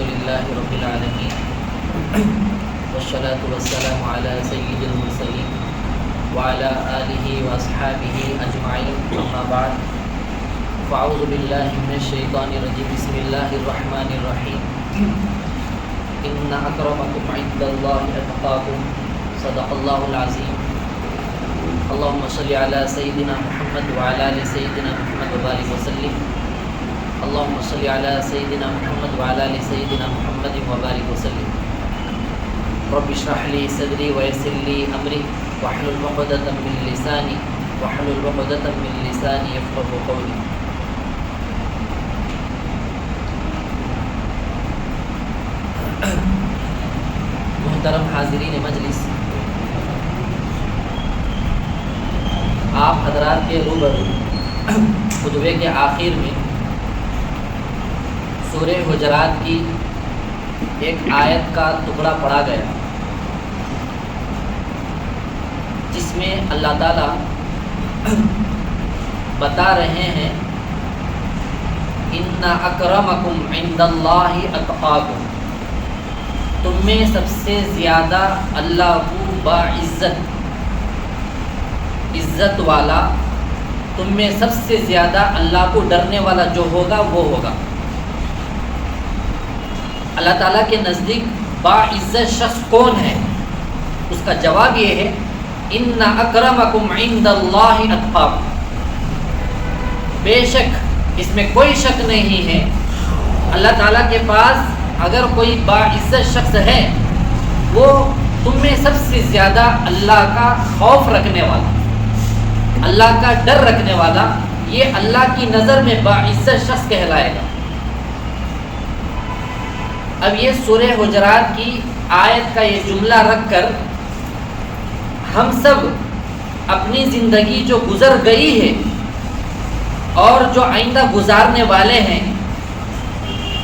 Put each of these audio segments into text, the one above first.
لله رب العالمين والصلاة والسلام على سيد المرسلين وعلى آله وأصحابه أجمعين أما بعد فأعوذ بالله من الشيطان الرجيم بسم الله الرحمن الرحيم إن أكرمكم عند الله أتقاكم صدق الله العظيم اللهم صل على سيدنا محمد وعلى آل سيدنا محمد وبارك وسلم اللهم صل على سيدنا محمد وعلى آل سيدنا محمد وبارك وسلم رب اشرح لي صدري ويسر لي أمري واحلل عقدة من لساني يفقهوا قولي. محترم حاضرین مجلس، آپ حضرات کے روبرو خطبے کے آخر میں سورہ حجرات کی ایک آیت کا ٹکڑا پڑھا گیا جس میں اللہ تعالیٰ بتا رہے ہیں ان اکرمکم عند اللہ اتقاکم، تم میں سب سے زیادہ اللہ کو عزت والا، تم میں سب سے زیادہ اللہ کو ڈرنے والا جو ہوگا وہ ہوگا. اللہ تعالیٰ کے نزدیک باعزت شخص کون ہے؟ اس کا جواب یہ ہے ان اکرمکم عند اللہ اتقاکم. بے شک اس میں کوئی شک نہیں ہے، اللہ تعالیٰ کے پاس اگر کوئی باعزت شخص ہے وہ تم میں سب سے زیادہ اللہ کا خوف رکھنے والا، اللہ کا ڈر رکھنے والا، یہ اللہ کی نظر میں باعزت شخص کہلائے گا. اب یہ سورہ حجرات کی آیت کا یہ جملہ رکھ کر ہم سب اپنی زندگی جو گزر گئی ہے اور جو آئندہ گزارنے والے ہیں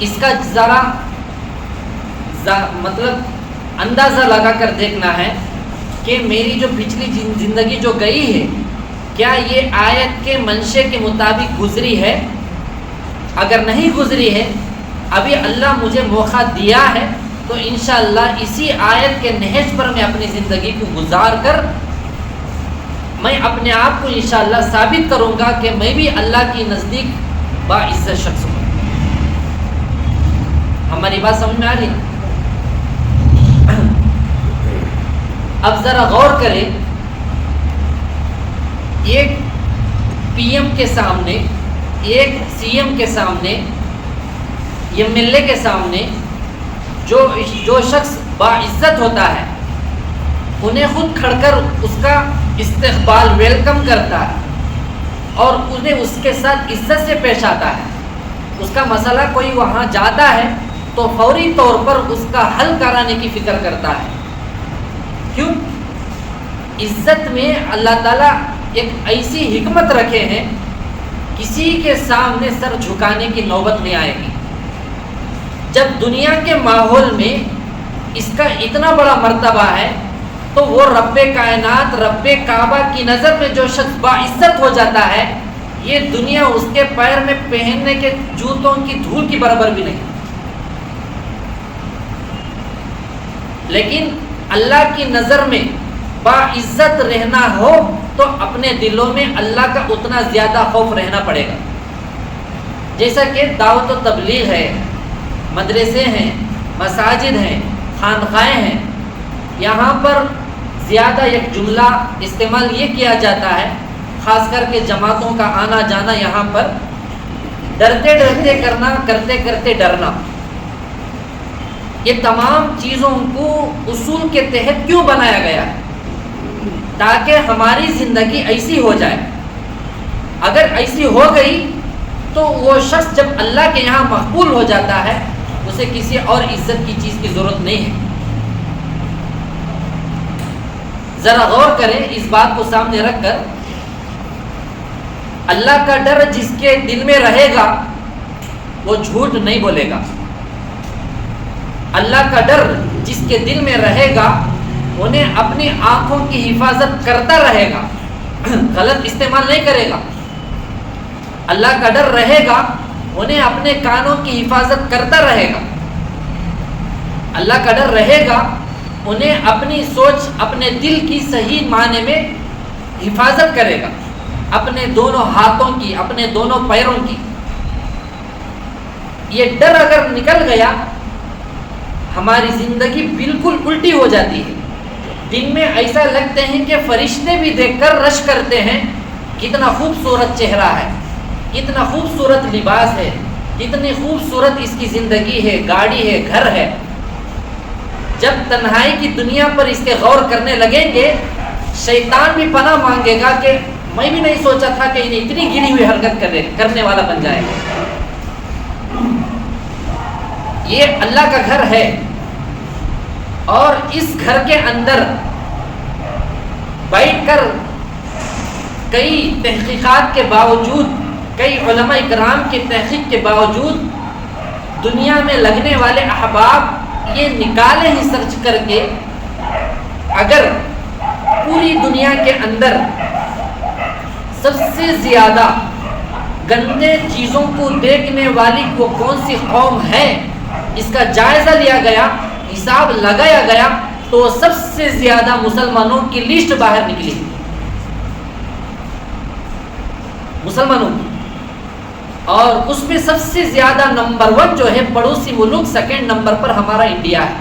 اس کا ذرا مطلب اندازہ لگا کر دیکھنا ہے کہ میری جو پچھلی زندگی جو گئی ہے کیا یہ آیت کے منشے کے مطابق گزری ہے؟ اگر نہیں گزری ہے، ابھی اللہ مجھے موقع دیا ہے تو انشاءاللہ اسی آیت کے نہج پر میں اپنی زندگی کو گزار کر میں اپنے آپ کو انشاءاللہ ثابت کروں گا کہ میں بھی اللہ کی نزدیک باعزت شخص ہوں. ہماری بات سمجھ میں آ رہی؟ اب ذرا غور کریں، ایک پی ایم کے سامنے، ایک سی ایم کے سامنے، ایم ایل اے کے سامنے جو شخص باعزت ہوتا ہے انہیں خود کھڑ کر اس کا استقبال ویلکم کرتا ہے اور انہیں اس کے ساتھ عزت سے پیش آتا ہے. اس کا مسئلہ کوئی وہاں جاتا ہے تو فوری طور پر اس کا حل کرانے کی فکر کرتا ہے. کیوں؟ عزت میں اللہ تعالیٰ ایک ایسی حکمت رکھے ہیں کسی کے سامنے سر جھکانے کی نوبت نہیں آئے گی. جب دنیا کے ماحول میں اس کا اتنا بڑا مرتبہ ہے تو وہ رب کائنات، رب کعبہ کی نظر میں جو شخص باعزت ہو جاتا ہے یہ دنیا اس کے پیر میں پہننے کے جوتوں کی دھول کی برابر بھی نہیں. لیکن اللہ کی نظر میں باعزت رہنا ہو تو اپنے دلوں میں اللہ کا اتنا زیادہ خوف رہنا پڑے گا. جیسا کہ دعوت و تبلیغ ہے، مدرسے ہیں، مساجد ہیں، خانقاہیں ہیں، یہاں پر زیادہ ایک جملہ استعمال یہ کیا جاتا ہے، خاص کر کے جماعتوں کا آنا جانا، یہاں پر ڈرتے ڈرتے کرنا، کرتے کرتے ڈرنا. یہ تمام چیزوں کو اصول کے تحت کیوں بنایا گیا ہے؟ تاکہ ہماری زندگی ایسی ہو جائے. اگر ایسی ہو گئی تو وہ شخص جب اللہ کے یہاں مقبول ہو جاتا ہے اسے کسی اور عزت کی چیز کی ضرورت نہیں ہے. ذرا غور کریں اس بات کو سامنے رکھ کر. اللہ کا ڈر جس کے دل میں رہے گا وہ جھوٹ نہیں بولے گا. اللہ کا ڈر جس کے دل میں رہے گا انہیں اپنی آنکھوں کی حفاظت کرتا رہے گا، غلط استعمال نہیں کرے گا. اللہ کا ڈر رہے گا انہیں اپنے کانوں کی حفاظت کرتا رہے گا. اللہ کا ڈر رہے گا، انہیں اپنی سوچ، اپنے دل کی صحیح معنی میں حفاظت کرے گا، اپنے دونوں ہاتھوں کی، اپنے دونوں پیروں کی۔ یہ ڈر اگر نکل گیا، ہماری زندگی بالکل الٹی ہو جاتی ہے۔ دن میں ایسا لگتے ہیں کہ فرشتے بھی دیکھ کر رش کرتے ہیں، کتنا خوبصورت چہرہ ہے، کتنا خوبصورت لباس ہے، کتنی خوبصورت اس کی زندگی ہے، گاڑی ہے، گھر ہے۔ جب تنہائی کی دنیا پر اس کے غور کرنے لگیں گے، شیطان بھی پناہ مانگے گا کہ میں بھی نہیں سوچا تھا کہ انہیں اتنی گری ہوئی حرکت کرنے والا بن جائے گا۔ یہ اللہ کا گھر ہے، اور اس گھر کے اندر بیٹھ کر کئی تحقیقات کے باوجود، کئی علماء کرام کی تحقیق کے باوجود، دنیا میں لگنے والے احباب یہ نکالے ہی سرچ کر کے، اگر پوری دنیا کے اندر سب سے زیادہ گندے چیزوں کو دیکھنے والی وہ کون سی قوم ہے، اس کا جائزہ لیا گیا، حساب لگایا گیا، تو سب سے زیادہ مسلمانوں کی لسٹ باہر نکلی، مسلمانوں کی۔ اور اس میں سب سے زیادہ نمبر 1 جو ہے پڑوسی ملک، سیکنڈ نمبر پر ہمارا انڈیا ہے۔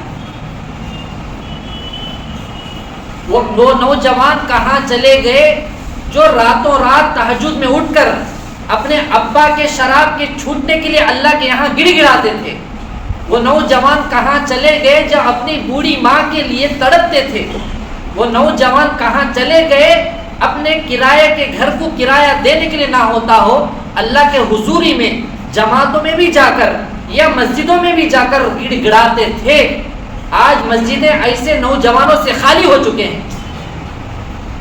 وہ نوجوان کہاں چلے گئے جو راتوں رات تہجد میں اٹھ کر اپنے ابا کے شراب کے چھوٹنے کے لیے اللہ کے یہاں گڑ گڑاتے تھے؟ وہ نوجوان کہاں چلے گئے جو اپنی بوڑھی ماں کے لیے تڑپتے تھے؟ وہ نوجوان کہاں چلے گئے اپنے کرایہ کے گھر کو کرایہ دینے کے لیے نہ ہوتا ہو، اللہ کے حضوری میں جماعتوں میں بھی جا کر یا مسجدوں میں بھی جا کر گڑ گڑاتے تھے؟ آج مسجدیں ایسے نوجوانوں سے خالی ہو چکے ہیں،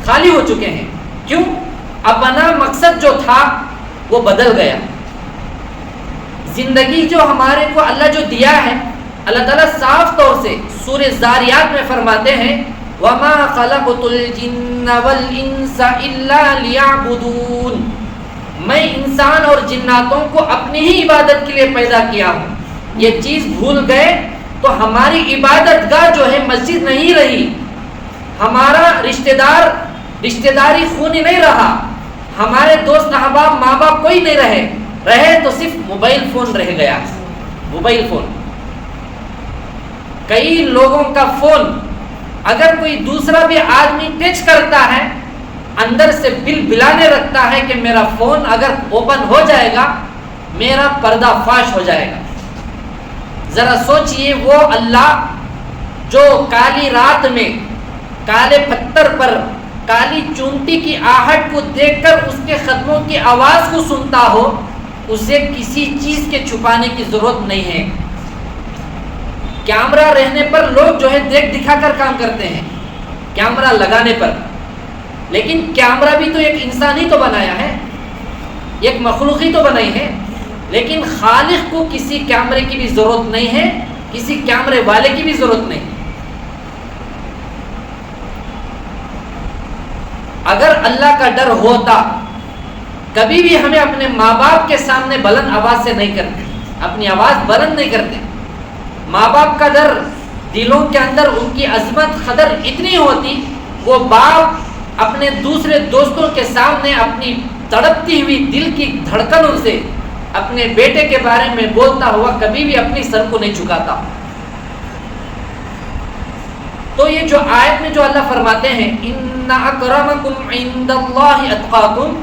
خالی ہو چکے ہیں۔ کیوں؟ اپنا مقصد جو تھا وہ بدل گیا۔ زندگی جو ہمارے کو اللہ جو دیا ہے، اللہ تعالیٰ صاف طور سے سورہ زاریات میں فرماتے ہیں وَمَا خَلَقْتُ الْجِنَّ وَالْإِنسَ إِلَّا لِيَعْبُدُونَ، میں انسان اور جناتوں کو اپنی ہی عبادت کے لیے پیدا کیا ہوں۔ یہ چیز بھول گئے تو ہماری عبادت گاہ جو ہے مسجد نہیں رہی، ہمارا رشتہ داری خونی نہیں رہا، ہمارے دوست احباب ماں باپ کوئی نہیں رہے تو صرف موبائل فون رہ گیا، موبائل فون۔ کئی لوگوں کا فون اگر کوئی دوسرا بھی آدمی ٹچ کرتا ہے، اندر سے بل بلانے رکھتا ہے کہ میرا فون اگر اوپن ہو جائے گا میرا پردہ فاش ہو جائے گا۔ ذرا سوچئے، وہ اللہ جو کالی رات میں کالے پتھر پر کالی چونٹی کی آہٹ کو دیکھ کر اس کے قدموں کی آواز کو سنتا ہو، اسے کسی چیز کے چھپانے کی ضرورت نہیں ہے۔ کیمرہ رہنے پر لوگ جو ہے دیکھ دکھا کر کام کرتے ہیں، کیمرہ لگانے پر، لیکن کیمرہ بھی تو ایک انسان ہی تو بنایا ہے، ایک مخلوق ہی تو بنائی ہے، لیکن خالق کو کسی کیمرے کی بھی ضرورت نہیں ہے، کسی کیمرے والے کی بھی ضرورت نہیں۔ اگر اللہ کا ڈر ہوتا، کبھی بھی ہمیں اپنے ماں باپ کے سامنے بلند آواز سے نہیں کرتے، اپنی آواز بلند نہیں کرتے۔ ماں باپ کا ڈر، دلوں کے اندر ان کی عظمت قدر اتنی ہوتی، وہ باپ اپنے دوسرے دوستوں کے سامنے اپنی تڑپتی ہوئی دل کی دھڑکنوں سے اپنے بیٹے کے بارے میں بولتا ہوا کبھی بھی اپنی سر کو نہیں جھکاتا۔ تو یہ جو آیت میں جو اللہ فرماتے ہیں ان اکرمکم عند اللہ اتقاکم،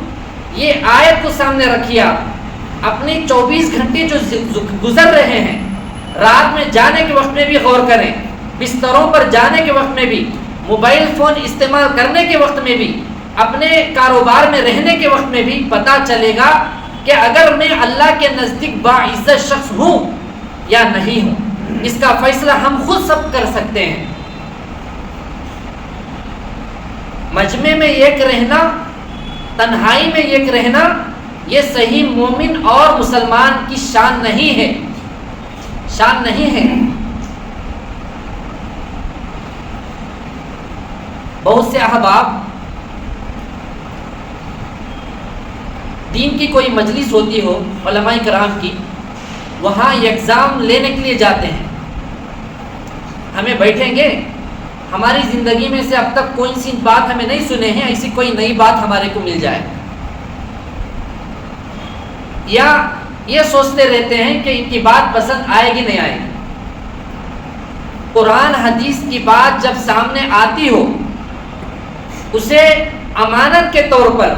یہ آیت کو سامنے رکھیے آپ، اپنے 24 گھنٹے جو گزر رہے ہیں، رات میں جانے کے وقت میں بھی غور کریں، بستروں پر جانے کے وقت میں بھی، موبائل فون استعمال کرنے کے وقت میں بھی، اپنے کاروبار میں رہنے کے وقت میں بھی پتہ چلے گا کہ اگر میں اللہ کے نزدیک باعزت شخص ہوں یا نہیں ہوں، اس کا فیصلہ ہم خود سب کر سکتے ہیں۔ مجمع میں ایک رہنا، تنہائی میں ایک رہنا، یہ صحیح مومن اور مسلمان کی شان نہیں ہے، شان نہیں ہے۔ بہت سے احباب دین کی کوئی مجلس ہوتی ہو علماء کرام کی، وہاں ایگزام لینے کے لیے جاتے ہیں، ہمیں بیٹھیں گے، ہماری زندگی میں سے اب تک کوئی سی بات ہمیں نہیں سنے ہیں، ایسی کوئی نئی بات ہمارے کو مل جائے، یا یہ سوچتے رہتے ہیں کہ ان کی بات پسند آئے گی نہیں آئے گی۔ قرآن حدیث کی بات جب سامنے آتی ہو، اسے امانت کے طور پر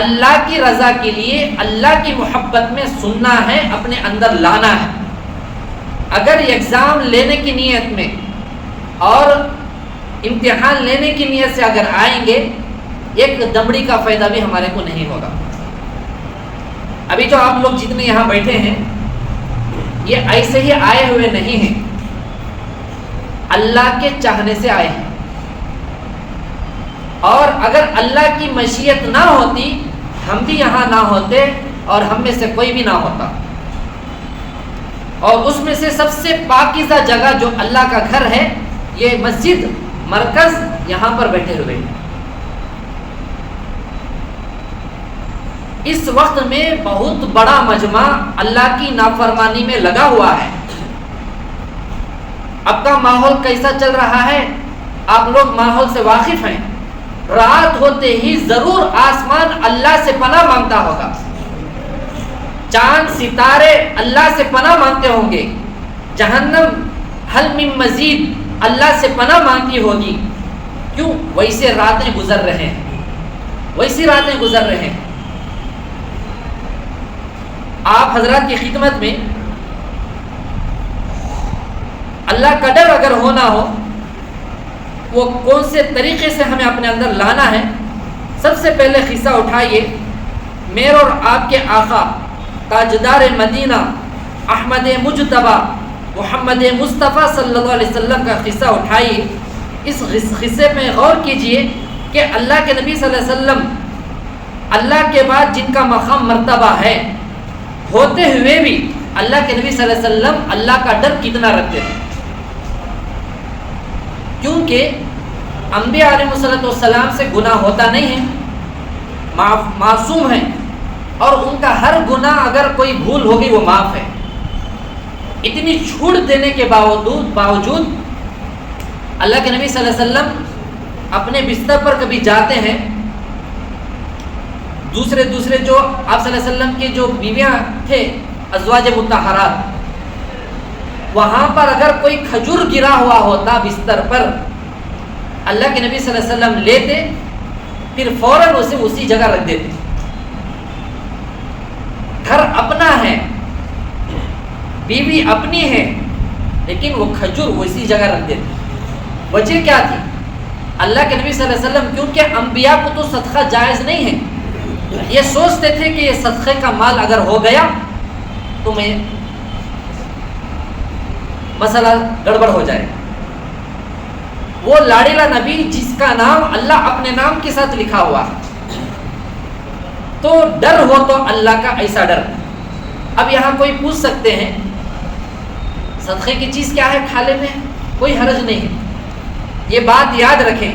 اللہ کی رضا کے لیے، اللہ کی محبت میں سننا ہے، اپنے اندر لانا ہے۔ اگر ایگزام لینے کی نیت میں اور امتحان لینے کی نیت سے اگر آئیں گے، ایک دمڑی کا فائدہ بھی ہمارے کو نہیں ہوگا۔ ابھی جو آپ لوگ جتنے یہاں بیٹھے ہیں، یہ ایسے ہی آئے ہوئے نہیں ہیں، اللہ کے چاہنے سے آئے ہیں، اور اگر اللہ کی مشیت نہ ہوتی ہم بھی یہاں نہ ہوتے اور ہم میں سے کوئی بھی نہ ہوتا۔ اور اس میں سے سب سے پاکیزہ جگہ جو اللہ کا گھر ہے، یہ مسجد مرکز، یہاں پر بیٹھے ہوئے ہیں۔ اس وقت میں بہت بڑا مجمع اللہ کی نافرمانی میں لگا ہوا ہے۔ اب کا ماحول کیسا چل رہا ہے آپ لوگ ماحول سے واقف ہیں۔ رات ہوتے ہی ضرور آسمان اللہ سے پناہ مانگتا ہوگا، چاند ستارے اللہ سے پناہ مانگتے ہوں گے، جہنم حل من مزید اللہ سے پناہ مانگتی ہوگی۔ کیوں؟ ویسے راتیں گزر رہے ہیں، ویسی راتیں گزر رہے ہیں۔ آپ حضرات کی خدمت میں اللہ کا ڈر اگر ہونا ہو، وہ کون سے طریقے سے ہمیں اپنے اندر لانا ہے، سب سے پہلے قصہ اٹھائیے میرے اور آپ کے آقا تاجدار مدینہ احمد مجتبی محمد مصطفیٰ صلی اللہ علیہ وسلم کا قصہ اٹھائیے۔ اس قصے میں غور کیجئے کہ اللہ کے نبی صلی اللہ علیہ وسلم اللہ کے بعد جن کا مقام مرتبہ ہے، ہوتے ہوئے بھی اللہ کے نبی صلی اللہ علیہ وسلم اللہ کا ڈر کتنا رکھتے ہیں۔ کیونکہ انبیاء علیہ السلام سے گناہ ہوتا نہیں ہے، معصوم ہیں، اور ان کا ہر گناہ اگر کوئی بھول ہوگی وہ معاف ہے۔ اتنی چھوٹ دینے کے باوجود اللہ کے نبی صلی اللہ علیہ وسلم اپنے بستر پر کبھی جاتے ہیں، دوسرے جو آپ صلی اللہ علیہ وسلم کے جو بیویاں تھے ازواج مطہرات، وہاں پر اگر کوئی کھجور گرا ہوا ہوتا بستر پر، اللہ کے نبی صلی اللہ علیہ وسلم لیتے، پھر فوراً اسے اسی جگہ رکھ دیتے۔ گھر اپنا ہے، بیوی اپنی ہے، لیکن وہ کھجور اسی جگہ رکھ دیتے۔ وجہ کیا تھی؟ اللہ کے نبی صلی اللہ علیہ وسلم کیونکہ انبیاء کو تو صدقہ جائز نہیں ہے، یہ سوچتے تھے کہ یہ صدقے کا مال اگر ہو گیا تو میں مسئلہ گڑبڑ ہو جائے۔ وہ لاڑیلا نبی جس کا نام اللہ اپنے نام کے ساتھ لکھا ہوا، تو ڈر ہو تو اللہ کا ایسا ڈر۔ اب یہاں کوئی پوچھ سکتے ہیں صدقے کی چیز کیا ہے، کھانے میں کوئی حرج نہیں ہے۔ یہ بات یاد رکھیں،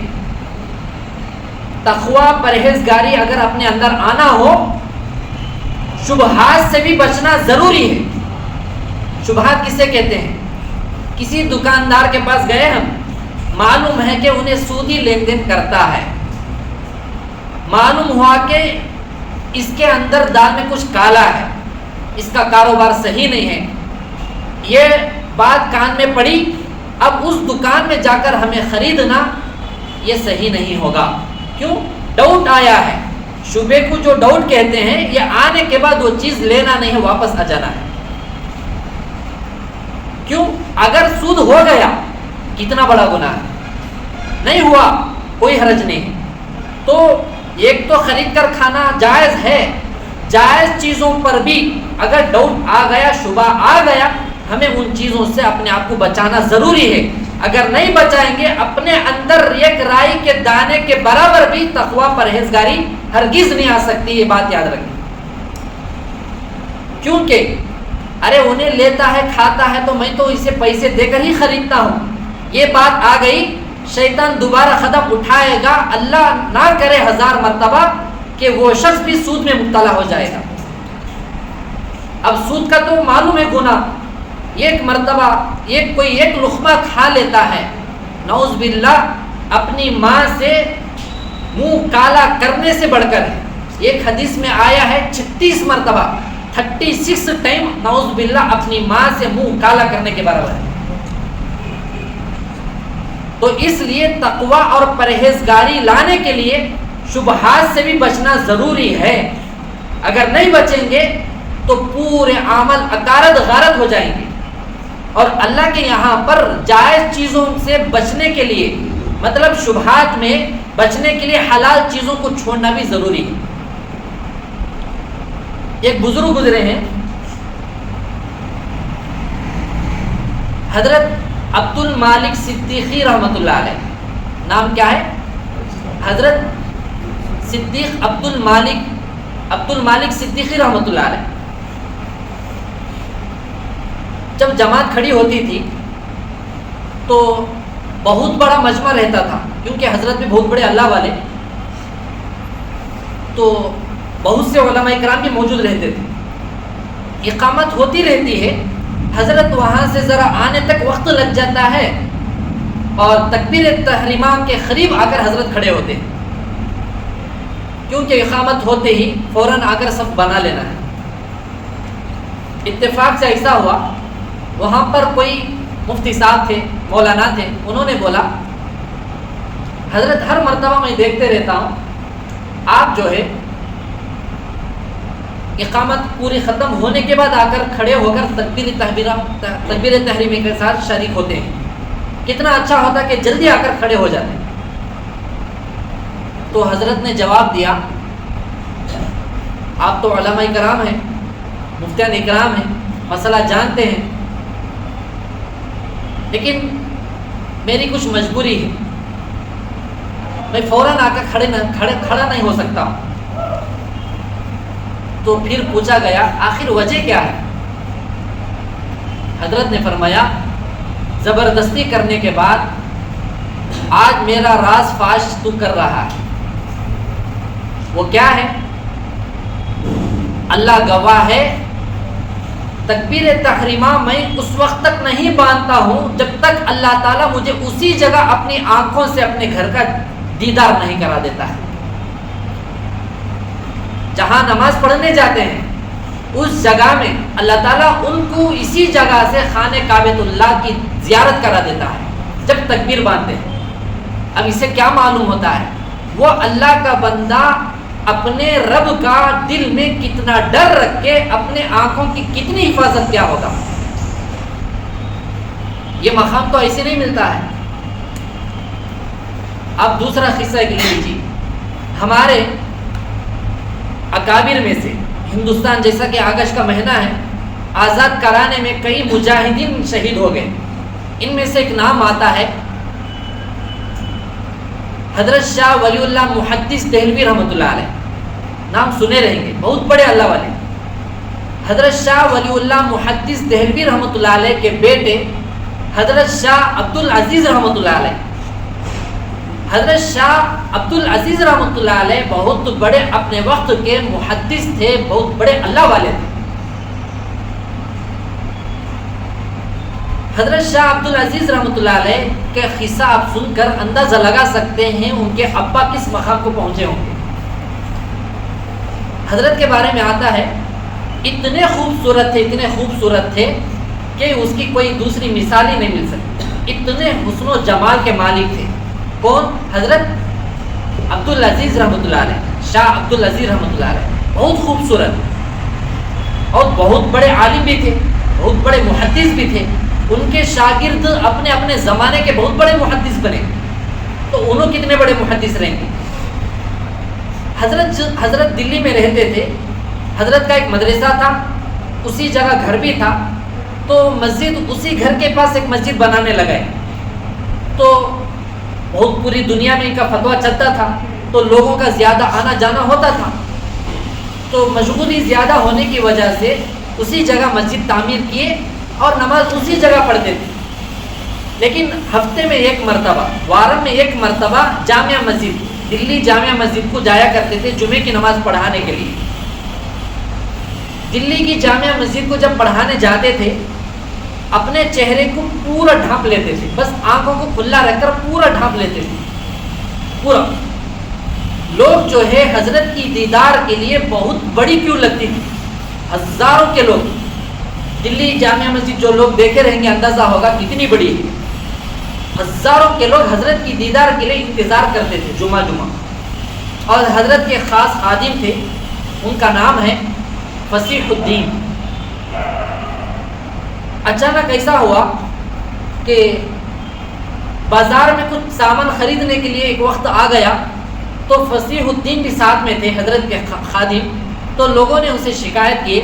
تقوی پرہیزگاری اگر اپنے اندر آنا ہو، شبہات سے بھی بچنا ضروری ہے۔ شبہات کسے کہتے ہیں؟ کسی دکاندار کے پاس گئے ہم، معلوم ہے کہ انہیں سودی لین دین کرتا ہے، معلوم ہوا کہ اس کے اندر دال میں کچھ کالا ہے، اس کا کاروبار صحیح نہیں ہے، یہ بات کان میں پڑی، اب اس دکان میں جا کر ہمیں خریدنا یہ صحیح نہیں ہوگا۔ کیوں؟ ڈاؤٹ آیا ہے۔ شبے کو جو ڈاؤٹ کہتے ہیں، یہ آنے کے بعد وہ چیز لینا نہیں ہے، واپس آ جانا ہے۔ کیوں؟ اگر سود ہو گیا کتنا بڑا گناہ ہے، نہیں ہوا کوئی حرج نہیں۔ تو ایک تو خرید کر کھانا جائز ہے، جائز چیزوں پر بھی اگر ڈاؤٹ آ گیا، شبہ آ گیا، ہمیں ان چیزوں سے اپنے آپ کو بچانا ضروری ہے۔ اگر نہیں بچائیں گے، اپنے اندر ایک رائی کے دانے کے برابر بھی تقوی پرہیزگاری ہرگز نہیں آ سکتی، یہ بات یاد رکھیں۔ کیونکہ ارے انہیں لیتا ہے کھاتا ہے تو میں تو اسے پیسے دے کر ہی خریدتا ہوں، یہ بات آ گئی، شیطان دوبارہ قدم اٹھائے گا، اللہ نہ کرے 1000 مرتبہ کہ وہ شخص بھی سود میں مبتلا ہو جائے گا۔ اب سود کا تو معلوم ہے گناہ، ایک مرتبہ کوئی ایک لقمہ کھا لیتا ہے، نعوذ باللہ اپنی ماں سے منہ کالا کرنے سے بڑھ کر ہے۔ ایک حدیث میں آیا ہے 36 مرتبہ 36 ٹائم نعوذ باللہ اپنی ماں سے منہ کالا کرنے کے برابر ہے۔ تو اس لیے تقوی اور پرہیزگاری لانے کے لیے شبہات سے بھی بچنا ضروری ہے۔ اگر نہیں بچیں گے تو پورے عمل اکارت غارت ہو جائیں گے۔ اور اللہ کے یہاں پر جائز چیزوں سے بچنے کے لیے، مطلب شبہات میں بچنے کے لیے حلال چیزوں کو چھوڑنا بھی ضروری ہے۔ ایک بزرگ گزرے ہیں، حضرت عبد المالک صدیقی رحمۃ اللہ علیہ، نام کیا ہے؟ حضرت صدیق عبد المالک صدیقی رحمۃ اللہ علیہ۔ جب جماعت کھڑی ہوتی تھی تو بہت بڑا مجمع رہتا تھا، کیونکہ حضرت بھی بہت بڑے اللہ والے، تو بہت سے علماء کرام بھی موجود رہتے تھے۔ اقامت ہوتی رہتی ہے، حضرت وہاں سے ذرا آنے تک وقت لگ جاتا ہے اور تکبیر تحریمہ کے قریب آ کر حضرت کھڑے ہوتے ہیں، کیونکہ اقامت ہوتے ہی فوراً آ کر صف بنا لینا ہے۔ اتفاق سے ایسا ہوا، وہاں پر کوئی مفتی صاحب تھے، مولانا تھے، انہوں نے بولا حضرت ہر مرتبہ میں دیکھتے رہتا ہوں آپ جو ہے اقامت پوری ختم ہونے کے بعد آ کر کھڑے ہو کر تکبیر تحریمی کے ساتھ شریک ہوتے ہیں، کتنا اچھا ہوتا کہ جلدی آ کر کھڑے ہو جاتے۔ تو حضرت نے جواب دیا آپ تو علماء کرام ہیں، مفتیان اکرام ہیں، مسئلہ جانتے ہیں، لیکن میری کچھ مجبوری ہے، میں فوراً آ کر کھڑا نہیں ہو سکتا ہوں۔ تو پھر پوچھا گیا آخر وجہ کیا ہے؟ حضرت نے فرمایا زبردستی کرنے کے بعد آج میرا راز فاش تو کر رہا ہے۔ وہ کیا ہے؟ اللہ گواہ ہے، تکبیر تحریمہ میں اس وقت تک نہیں باندھتا ہوں جب تک اللہ تعالیٰ مجھے اسی جگہ اپنی آنکھوں سے اپنے گھر کا دیدار نہیں کرا دیتا ہے۔ جہاں نماز پڑھنے جاتے ہیں اس جگہ میں اللہ تعالیٰ ان کو اسی جگہ سے خانہ کعبۃ اللہ کی زیارت کرا دیتا ہے جب تکبیر باندھتے ہیں۔ اب اسے کیا معلوم ہوتا ہے؟ وہ اللہ کا بندہ اپنے رب کا دل میں کتنا ڈر رکھ کے اپنے آنکھوں کی کتنی حفاظت کیا ہوگا۔ یہ مقام تو ایسے نہیں ملتا ہے۔ اب دوسرا قصہ ایک لے لیجیے، ہمارے اکابر میں سے ہندوستان، جیسا کہ اگست کا مہینہ ہے، آزاد کرانے میں کئی مجاہدین شہید ہو گئے۔ ان میں سے ایک نام آتا ہے حضرت شاہ ولی اللہ محدث دہلوی رحمۃ اللہ علیہ، نام سنے رہیں گے، بہت بڑے اللہ والے۔ حضرت شاہ ولی اللہ محدث دہلوی رحمۃ اللہ علیہ کے بیٹے حضرت شاہ عبد العزیز رحمۃ اللہ علیہ، حضرت شاہ عبد العزیز رحمۃ اللہ علیہ بہت بڑے اپنے وقت کے محدث تھے، بہت بڑے اللہ والے تھے۔ حضرت شاہ عبد العزیز رحمۃ اللہ علیہ کے قصہ آپ سن کر اندازہ لگا سکتے ہیں ان کے ابا کس مقام کو پہنچے ہوں گے۔ حضرت کے بارے میں آتا ہے اتنے خوبصورت تھے کہ اس کی کوئی دوسری مثال ہی نہیں مل سکتی، اتنے حسن و جمال کے مالک تھے۔ کون؟ حضرت عبد العزیز رحمۃ اللہ علیہ، شاہ عبد العزیز رحمۃ اللہ علیہ، بہت خوبصورت اور بہت بڑے عالم بھی تھے، بہت بڑے محدث بھی تھے۔ ان کے شاگرد اپنے اپنے زمانے کے بہت بڑے محدث بنے، تو انہوں کتنے بڑے محدث رہیں گے۔ حضرت دلی میں رہتے تھے، حضرت کا ایک مدرسہ تھا، اسی جگہ گھر بھی تھا، تو مسجد اسی گھر کے پاس ایک مسجد بنانے لگے، تو بہت پوری دنیا میں ان کا فتویٰ چلتا تھا، تو لوگوں کا زیادہ آنا جانا ہوتا تھا، تو مشغولی زیادہ ہونے کی وجہ سے اسی جگہ مسجد تعمیر کیے اور نماز اسی جگہ پڑھتے تھے۔ لیکن ہفتے میں ایک مرتبہ، وارم میں ایک مرتبہ جامعہ مسجد، دلی جامعہ مسجد کو جایا کرتے تھے جمعے کی نماز پڑھانے کے لیے۔ دلی کی جامعہ مسجد کو جب پڑھانے جاتے تھے اپنے چہرے کو پورا ڈھانپ لیتے تھے، بس آنکھوں کو کھلا رکھ کر پورا ڈھانپ لیتے تھے پورا. لوگ جو ہے حضرت کی دیدار کے لیے بہت بڑی کیوں لگتی تھی، ہزاروں کے لوگ. دلی جامع مسجد جو لوگ دیکھے رہیں گے اندازہ ہوگا کتنی بڑی ہے. ہزاروں کے لوگ حضرت کی دیدار کے لیے انتظار کرتے تھے جمعہ. اور حضرت کے خاص خادم تھے، ان کا نام ہے فصیح الدین. اچانک ایسا ہوا کہ بازار میں کچھ سامان خریدنے کے لیے ایک وقت آ گیا، تو فصیح الدین بھی ساتھ میں تھے حضرت کے خادم. تو لوگوں نے اسے شکایت کی،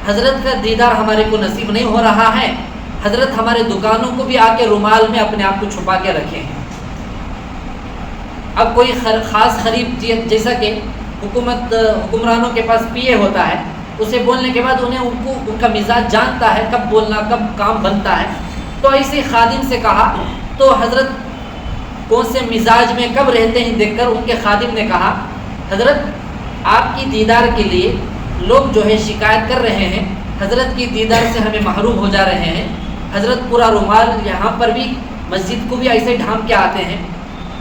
حضرت کا دیدار ہمارے کو نصیب نہیں ہو رہا ہے، حضرت ہمارے دکانوں کو بھی آ کے رومال میں اپنے آپ کو چھپا کے رکھے ہیں. اب کوئی خاص خرید جیسا کہ حکمرانوں کے پاس پی اے ہوتا ہے، اسے بولنے کے بعد ان کا مزاج جانتا ہے، کب بولنا کب کام بنتا ہے. تو ایسے خادم سے کہا، تو حضرت کون سے مزاج میں کب رہتے ہیں دیکھ کر ان کے خادم نے کہا، حضرت آپ کی دیدار کے لیے لوگ جو ہے شکایت کر رہے ہیں، حضرت کی دیدار سے ہمیں محروم ہو جا رہے ہیں، حضرت پورا رومال یہاں پر بھی مسجد کو بھی ایسے ڈھانپ کے آتے ہیں،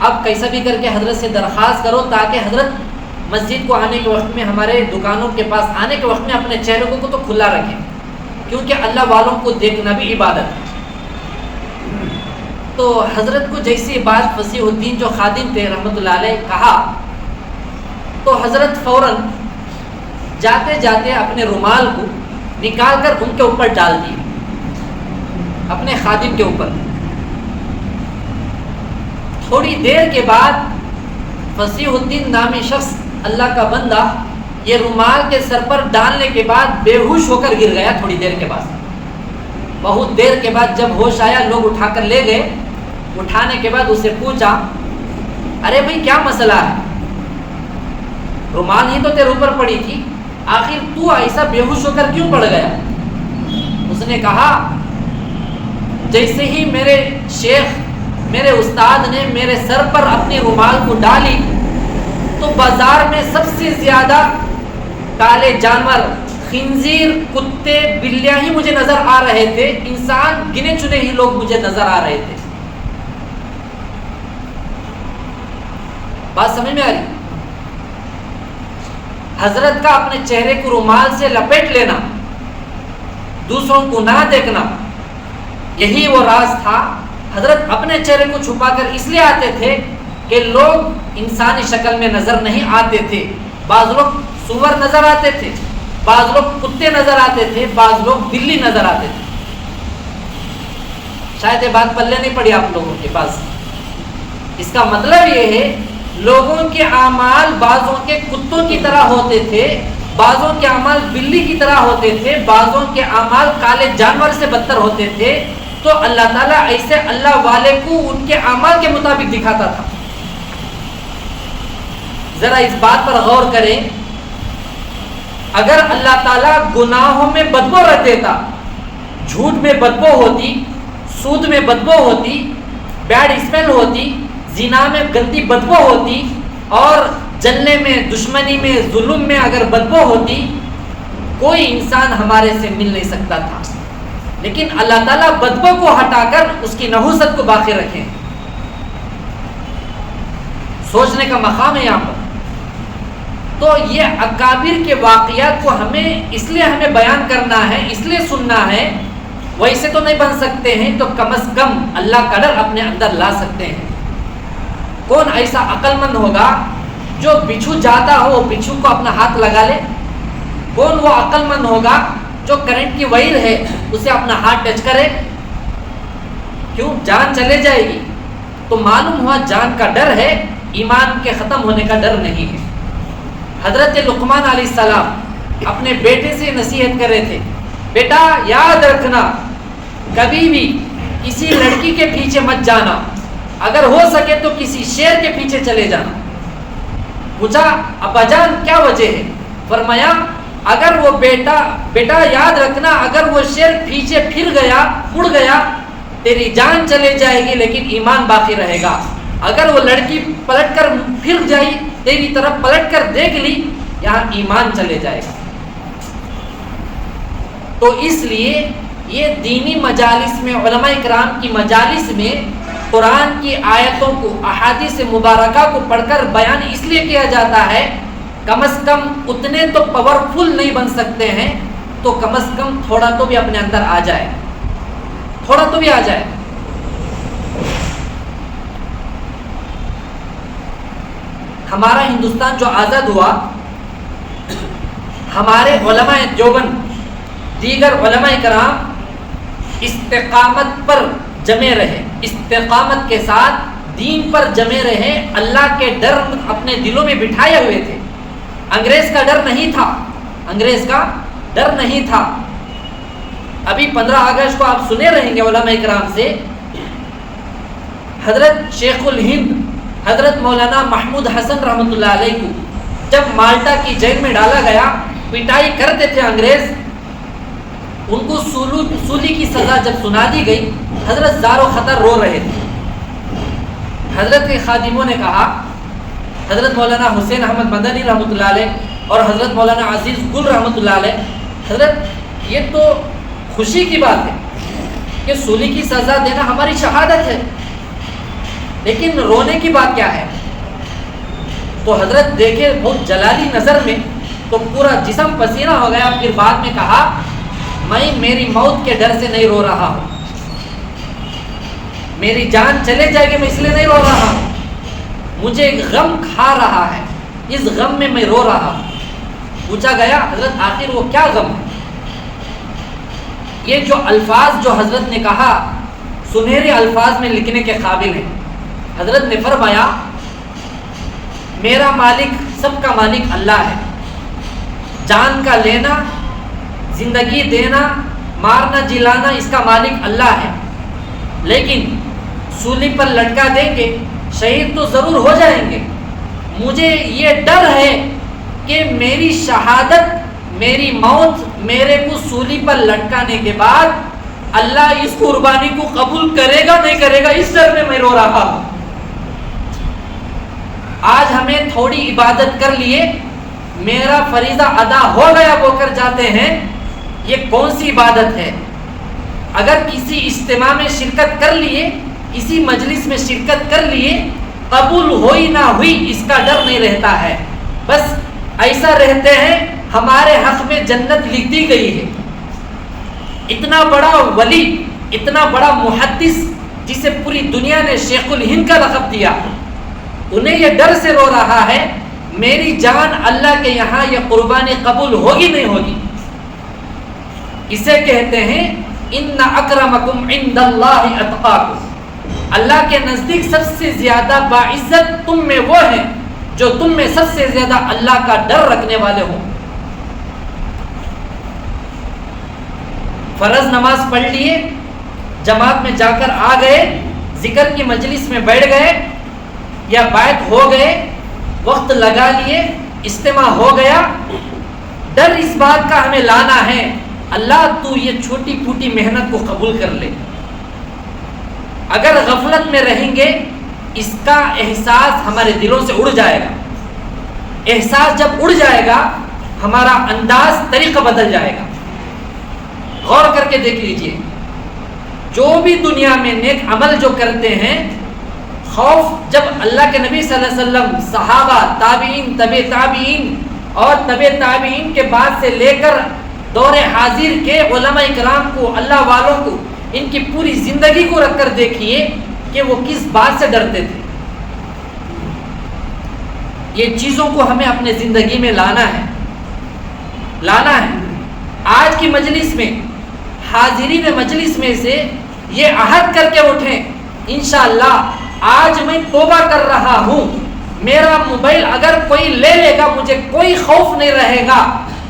آپ کیسا بھی کر کے حضرت سے درخواست کرو تاکہ حضرت مسجد کو آنے کے وقت میں، ہمارے دکانوں کے پاس آنے کے وقت میں اپنے چہروں کو تو کھلا رکھیں، کیونکہ اللہ والوں کو دیکھنا بھی عبادت ہے. تو حضرت کو جیسی بات فصیح الدین جو خادم تھے رحمۃ اللہ علیہ کہا، تو حضرت فوراً جاتے جاتے اپنے رومال کو نکال کر ان کے اوپر ڈال دیے، اپنے خادم کے اوپر. تھوڑی دیر کے بعد فصیح الدین نامی شخص، اللہ کا بندہ، یہ رومال کے سر پر ڈالنے کے بعد بے ہوش ہو کر گر گیا. تھوڑی دیر کے بعد، بہت دیر کے بعد جب ہوش آیا، لوگ اٹھا کر لے گئے. اٹھانے کے بعد اسے پوچھا، ارے بھائی کیا مسئلہ ہے، رومال ہی تو تیرے اوپر پڑی تھی، آخر تو ایسا بے ہوش ہو کر کیوں پڑ گیا؟ اس نے کہا، جیسے ہی میرے شیخ، میرے استاد نے میرے سر پر اپنی رومال کو ڈالی، تو بازار میں سب سے زیادہ کالے جانور، خنزیر، کتے، بلیاں ہی مجھے نظر آ رہے تھے، انسان گنے چنے ہی لوگ مجھے نظر آ رہے تھے. بات سمجھ میں آ رہی؟ حضرت کا اپنے چہرے کو رومال سے لپیٹ لینا، دوسروں کو نہ دیکھنا، یہی وہ راز تھا. حضرت اپنے چہرے کو چھپا کر اس لیے آتے تھے کہ لوگ انسانی شکل میں نظر نہیں آتے تھے. بعض لوگ سور نظر آتے تھے، بعض لوگ کتے نظر آتے تھے، بعض لوگ بلی نظر آتے تھے. شاید یہ بات پلے نہیں پڑی آپ لوگوں کے پاس. اس کا مطلب یہ ہے، لوگوں کے اعمال بعضوں کے کتوں کی طرح ہوتے تھے، بعضوں کے اعمال بلی کی طرح ہوتے تھے، بعضوں کے اعمال کالے جانور سے بدتر ہوتے تھے. تو اللہ تعالیٰ ایسے اللہ والے کو ان کے اعمال کے مطابق دکھاتا تھا. ذرا اس بات پر غور کریں، اگر اللہ تعالیٰ گناہوں میں بدبو رکھ دیتا، جھوٹ میں بدبو ہوتی، سود میں بدبو ہوتی، بیڈ اسمیل ہوتی، زنا میں گندی بدبو ہوتی، اور جلنے میں، دشمنی میں، ظلم میں اگر بدبو ہوتی، کوئی انسان ہمارے سے مل نہیں سکتا تھا. لیکن اللہ تعالیٰ بدبو کو ہٹا کر اس کی نحوست کو باقی رکھیں. سوچنے کا مقام ہے یہاں پر. تو یہ اکابر کے واقعات کو اس لیے ہمیں بیان کرنا ہے، اس لیے سننا ہے. ویسے تو نہیں بن سکتے ہیں، تو کم از کم اللہ کا ڈر اپنے اندر لا سکتے ہیں. کون ایسا عقل مند ہوگا جو بچھو جاتا ہو بچھو کو اپنا ہاتھ لگا لے؟ کون وہ عقل مند ہوگا جو کرنٹ کی وائر ہے اسے اپنا ہاتھ ٹچ کرے؟ کیوں؟ جان چلے جائے گی. تو معلوم ہوا جان کا ڈر ہے، ایمان کے ختم ہونے کا ڈر نہیں ہے. حضرت لقمان علیہ السلام اپنے بیٹے سے نصیحت کر رہے تھے، بیٹا یاد رکھنا، کبھی بھی کسی لڑکی کے پیچھے مت جانا، اگر ہو سکے تو کسی شیر کے پیچھے چلے جانا. پوچھا ابا جان کیا وجہ ہے؟ فرمایا اگر وہ بیٹا یاد رکھنا، اگر وہ شیر پیچھے پھر گیا، مڑ گیا، تیری جان چلے جائے گی لیکن ایمان باقی رہے گا. اگر وہ لڑکی پلٹ کر پھر جائی، تیری طرف پلٹ کر دیکھ لی، یہاں ایمان چلے جائے گا. تو اس لیے یہ دینی مجالس میں، علماء کرام کی مجالس میں قرآن کی آیتوں کو، احادیث مبارکہ کو پڑھ کر بیان اس لیے کیا جاتا ہے، کم از کم اتنے تو پاورفل نہیں بن سکتے ہیں تو کم از کم تھوڑا تو بھی اپنے اندر آ جائے، تھوڑا تو بھی آ جائے۔ ہمارا ہندوستان جو آزاد ہوا، ہمارے علماء دیوبند، دیگر علماء کرام استقامت پر جمے رہے، استقامت کے ساتھ دین پر جمے رہے، اللہ کے ڈر اپنے دلوں میں بٹھائے ہوئے تھے۔ انگریز کا ڈر نہیں تھا، انگریز کا ڈر نہیں تھا۔ ابھی 15 اگست کو آپ سنے رہیں گے علماء کرام سے، حضرت شیخ الہند حضرت مولانا محمود حسن رحمۃ اللہ علیہ کو جب مالٹا کی جیل میں ڈالا گیا، پٹائی کرتے تھے انگریز، ان کو سولی کی سزا جب سنا دی گئی، حضرت زار و خطر رو رہے تھے۔ حضرت کے خادموں نے کہا، حضرت مولانا حسین احمد مدنی رحمۃ اللہ علیہ اور حضرت مولانا عزیز گل رحمۃ اللہ علیہ، حضرت یہ تو خوشی کی بات ہے کہ سولی کی سزا دینا ہماری شہادت ہے، لیکن رونے کی بات کیا ہے؟ تو حضرت دیکھے بہت جلالی نظر میں، تو پورا جسم پسینہ ہو گیا۔ پھر بعد میں کہا، میں میری موت کے ڈر سے نہیں رو رہا ہوں، میری جان چلے جائے گی میں اس لیے نہیں رو رہا ہوں، مجھے ایک غم کھا رہا ہے، اس غم میں میں رو رہا ہوں۔ پوچھا گیا، حضرت آخر وہ کیا غم ہے؟ یہ جو الفاظ جو حضرت نے کہا سنہرے الفاظ میں لکھنے کے قابل ہیں۔ حضرت نے فرمایا، میرا مالک، سب کا مالک اللہ ہے، جان کا لینا، زندگی دینا، مارنا جلانا اس کا مالک اللہ ہے، لیکن سولی پر لٹکا دیں گے، شہید تو ضرور ہو جائیں گے، مجھے یہ ڈر ہے کہ میری شہادت، میری موت میرے کو سولی پر لٹکانے کے بعد اللہ اس قربانی کو قبول کرے گا نہیں کرے گا، اس ڈر میں رو رہا ہوں۔ آج ہمیں تھوڑی عبادت کر لیے میرا فریضہ ادا ہو گیا بول کر جاتے ہیں، یہ کون سی عبادت ہے؟ اگر کسی اجتماع میں شرکت کر لیے، کسی مجلس میں شرکت کر لیے، قبول ہوئی نہ ہوئی اس کا ڈر نہیں رہتا ہے، بس ایسا رہتے ہیں ہمارے حق میں جنت لکھ دی گئی ہے۔ اتنا بڑا ولی، اتنا بڑا محدث جسے پوری دنیا نے شیخ الہند کا لقب دیا، انہیں یہ ڈر سے رو رہا ہے میری جان اللہ کے یہاں یہ قربانی قبول ہوگی نہیں ہوگی۔ اسے کہتے ہیں ان اکرمکم عند اللہ اتقاکم، اللہ کے نزدیک سب سے زیادہ باعزت تم میں وہ ہیں جو تم میں سب سے زیادہ اللہ کا ڈر رکھنے والے ہوں۔ فرض نماز پڑھ لیے، جماعت میں جا کر آ گئے، ذکر کی مجلس میں بیٹھ گئے یا بیعت ہو گئے، وقت لگا لیے، اجتماع ہو گیا، ڈر اس بات کا ہمیں لانا ہے اللہ تو یہ چھوٹی پھوٹی محنت کو قبول کر لے۔ اگر غفلت میں رہیں گے اس کا احساس ہمارے دلوں سے اڑ جائے گا، احساس جب اڑ جائے گا ہمارا انداز، طریقہ بدل جائے گا۔ غور کر کے دیکھ لیجئے، جو بھی دنیا میں نیک عمل جو کرتے ہیں، خوف جب اللہ کے نبی صلی اللہ علیہ وسلم، صحابہ، تابعین، تبع تابعین اور تبع تابعین کے بعد سے لے کر دور حاضر کے علماء کرام کو، اللہ والوں کو، ان کی پوری زندگی کو رکھ کر دیکھیے کہ وہ کس بات سے ڈرتے تھے۔ یہ چیزوں کو ہمیں اپنے زندگی میں لانا ہے، لانا ہے۔ آج کی مجلس میں، حاضرین مجلس میں سے یہ عہد کر کے اٹھیں، انشاءاللہ آج میں توبہ کر رہا ہوں، میرا موبائل اگر کوئی لے لے گا مجھے کوئی خوف نہیں رہے گا،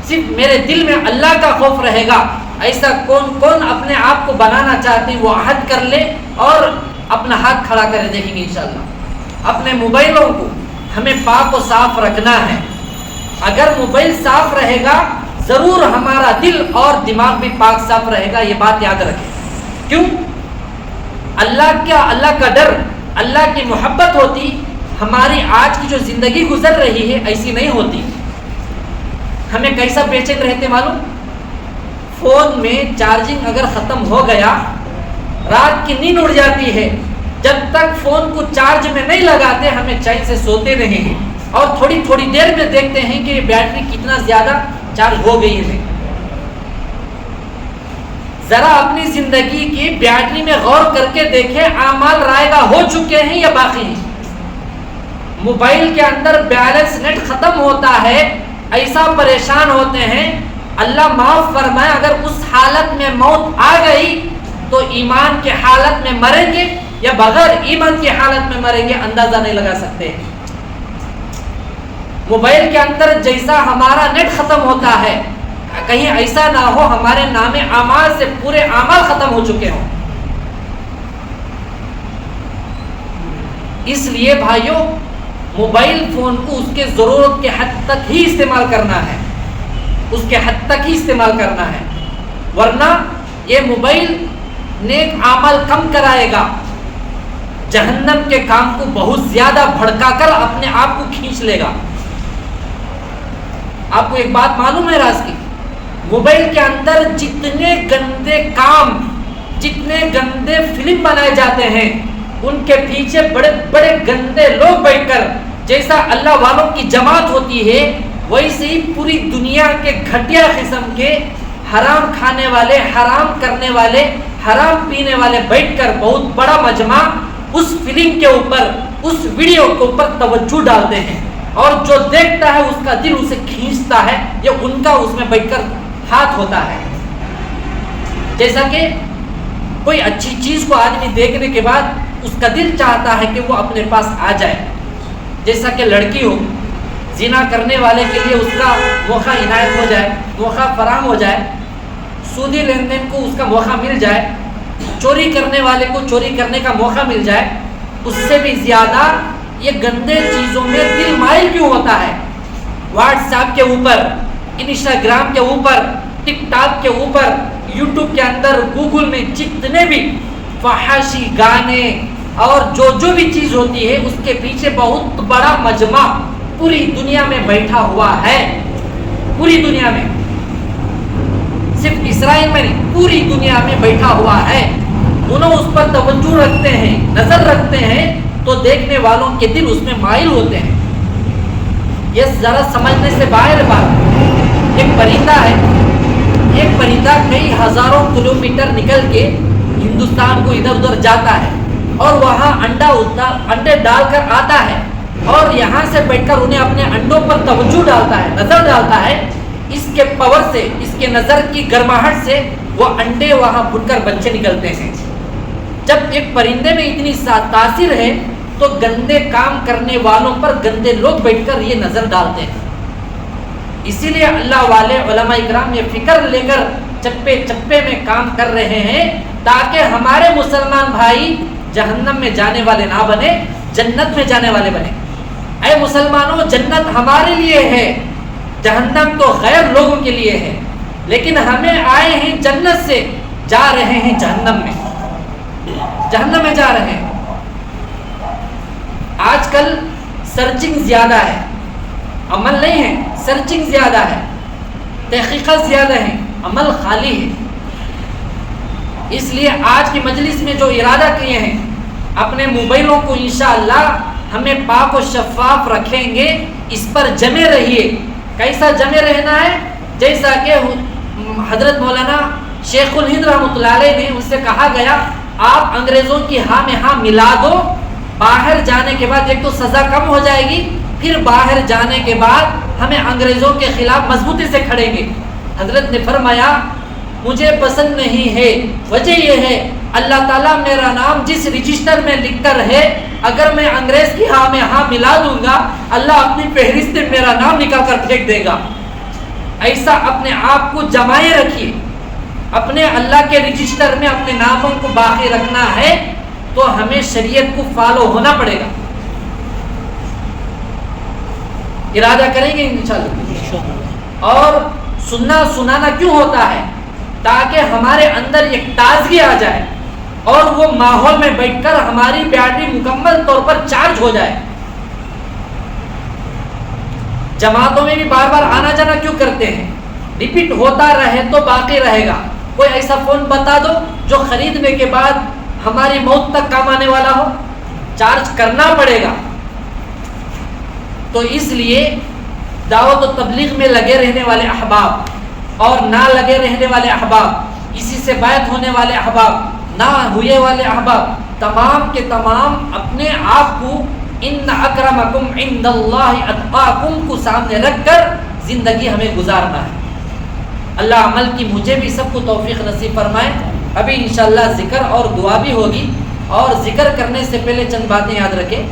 صرف میرے دل میں اللہ کا خوف رہے گا۔ ایسا کون کون اپنے آپ کو بنانا چاہتے ہیں، وہ عہد کر لے اور اپنا ہاتھ کھڑا کرے، دیکھیں گے انشاءاللہ۔ اپنے موبائلوں کو ہمیں پاک و صاف رکھنا ہے، اگر موبائل صاف رہے گا ضرور ہمارا دل اور دماغ بھی پاک صاف رہے گا، یہ بات یاد رکھیں۔ کیوں؟ اللہ کا ڈر، اللہ کی محبت ہوتی، ہماری آج کی جو زندگی گزر رہی ہے ایسی نہیں ہوتی۔ ہمیں کیسا بے چین رہتے معلوم؟ فون میں چارجنگ اگر ختم ہو گیا، رات کی نیند اڑ جاتی ہے، جب تک فون کو چارج میں نہیں لگاتے ہمیں چین سے سوتے نہیں ہیں، اور تھوڑی تھوڑی دیر میں دیکھتے ہیں کہ بیٹری کتنا زیادہ چارج ہو گئی ہے۔ ذرا اپنی زندگی کی بیٹری میں غور کر کے دیکھیں، اعمال رائگاں ہو چکے ہیں یا باقی ہیں؟ موبائل کے اندر بیلنس نیٹ ختم ہوتا ہے، ایسا پریشان ہوتے ہیں، اللہ معاف فرمائے اگر اس حالت میں موت آ گئی تو ایمان کے حالت میں مریں گے یا بغیر ایمان کی حالت میں مریں گے اندازہ نہیں لگا سکتے۔ موبائل کے اندر جیسا ہمارا نیٹ ختم ہوتا ہے، کہیں ایسا نہ ہو ہمارے نام اعمال سے پورے اعمال ختم ہو چکے ہوں۔ اس لیے بھائیوں، موبائل فون کو اس کے ضرورت کے حد تک ہی استعمال کرنا ہے، اس کے حد تک ہی استعمال کرنا ہے، ورنہ یہ موبائل نیک عمل کم کرائے گا، جہنم کے کام کو بہت زیادہ بھڑکا کر اپنے آپ کو کھینچ لے گا۔ آپ کو ایک بات معلوم ہے راز کی، موبائل کے اندر جتنے گندے کام، جتنے گندے فلم بنائے جاتے ہیں، ان کے پیچھے بڑے بڑے گندے لوگ بیٹھ کر، جیسا اللہ والوں کی جماعت ہوتی ہے ویسے ہی پوری دنیا کے گھٹیا قسم کے حرام کھانے والے، حرام کرنے والے، حرام پینے والے بیٹھ کر بہت بڑا مجمع اس فلم کے اوپر، اس ویڈیو کے اوپر توجہ ڈالتے ہیں، اور جو دیکھتا ہے اس کا دل اسے کھینچتا ہے، یہ ان کا اس میں بیٹھ کر ہاتھ ہوتا ہے۔ جیسا کہ کوئی اچھی چیز کو آدمی دیکھنے کے بعد اس کا دل چاہتا ہے کہ وہ اپنے پاس آ جائے، جیسا کہ لڑکی ہو، زنا کرنے والے کے لیے اس کا موقع عنایت ہو جائے، موقع فراہم ہو جائے، سودی لین دین کو اس کا موقع مل جائے، چوری کرنے والے کو چوری کرنے کا موقع مل جائے، اس سے بھی زیادہ یہ گندے چیزوں میں دل مائل کیوں ہوتا ہے؟ واٹس ایپ کے اوپر، انسٹاگرام کے اوپر، ٹک ٹاک کے اوپر، یوٹیوب کے اندر، گوگل میں جتنے بھی فحاشی گانے اور جو بھی چیز ہوتی ہے، اس کے پیچھے بہت بڑا مجمع پوری دنیا میں بیٹھا ہوا ہے، پوری دنیا میں، صرف اسرائیل میں نہیں، پوری دنیا میں بیٹھا ہوا ہے۔ انہوں اس پر توجہ رکھتے ہیں، نظر رکھتے ہیں، تو دیکھنے والوں کے دل اس میں مائل ہوتے ہیں۔ یہ ذرا سمجھنے سے باہر بات۔ ایک پرندہ ہے، ایک پرندہ کئی ہزاروں کلومیٹر نکل کے ہندوستان کو ادھر ادھر جاتا ہے، اور وہاں انڈے ڈال کر آتا ہے، اور یہاں سے بیٹھ کر انہیں اپنے انڈوں پر توجہ ڈالتا ہے، نظر ڈالتا ہے۔ اس کے پاور سے، اس کے نظر کی گرماہٹ سے وہ انڈے وہاں پھٹ کر بچے نکلتے ہیں۔ جب ایک پرندے میں اتنی تاثیر ہے تو گندے کام کرنے والوں پر گندے لوگ بیٹھ کر یہ نظر ڈالتے ہیں۔ اسی لیے اللہ والے علماء اکرام یہ فکر لے کر چپے چپے میں کام کر رہے ہیں تاکہ ہمارے مسلمان بھائی جہنم میں جانے والے نہ بنے، جنت میں جانے والے بنے۔ اے مسلمانوں، جنت ہمارے لیے ہے، جہنم تو غیر لوگوں کے لیے ہے، لیکن ہمیں آئے ہیں جنت سے، جا رہے ہیں جہنم میں، جہنم میں جا رہے ہیں۔ آج کل سرچنگ زیادہ ہے، عمل نہیں ہے، سرچنگ زیادہ ہے، تحقیقات زیادہ ہیں، عمل خالی ہے۔ اس لیے آج کی مجلس میں جو ارادہ کیے ہیں، اپنے موبائلوں کو انشاءاللہ ہمیں پاک و شفاف رکھیں گے، اس پر جمے رہیے۔ کیسا جمے رہنا ہے؟ جیسا کہ حضرت مولانا شیخ الہند رحمۃ اللہ علیہ نے، اس سے کہا گیا آپ انگریزوں کی ہاں میں ہاں ملا دو، باہر جانے کے بعد ایک تو سزا کم ہو جائے گی، پھر باہر جانے کے بعد ہمیں انگریزوں کے خلاف مضبوطی سے کھڑیں گے۔ حضرت نے فرمایا مجھے پسند نہیں ہے، وجہ یہ ہے اللہ تعالیٰ میرا نام جس رجسٹر میں لکھ کر ہے، اگر میں انگریز کی ہاں میں ہاں ملا دوں گا، اللہ اپنی فہرست سے میرا نام نکال کر پھینک دے گا۔ ایسا اپنے آپ کو جمائے رکھیے، اپنے اللہ کے رجسٹر میں اپنے ناموں کو باقی رکھنا ہے تو ہمیں شریعت کو فالو ہونا پڑے گا۔ ارادہ کریں گے انشاءاللہ۔ اور سننا سنانا کیوں ہوتا ہے؟ تاکہ ہمارے اندر ایک تازگی آ جائے اور وہ ماحول میں بیٹھ کر ہماری بیٹری مکمل طور پر چارج ہو جائے۔ جماعتوں میں بھی بار بار آنا جانا کیوں کرتے ہیں؟ ریپیٹ ہوتا رہے تو باقی رہے گا. کوئی ایسا فون بتا دو جو خریدنے کے بعد ہماری موت تک کام آنے والا ہو. چارج کرنا پڑے گا. تو اس لیے دعوت و تبلیغ میں لگے رہنے والے احباب اور نہ لگے رہنے والے احباب, اسی سے بیعت ہونے والے احباب, نہ ہوئے والے احباب, تمام کے تمام اپنے آپ کو ان اکرمکم عند اللہ اتقاکم کو سامنے رکھ کر زندگی ہمیں گزارنا ہے. اللہ عمل کی مجھے بھی سب کو توفیق نصیب فرمائے. ابھی انشاءاللہ ذکر اور دعا بھی ہوگی, اور ذکر کرنے سے پہلے چند باتیں یاد رکھیں.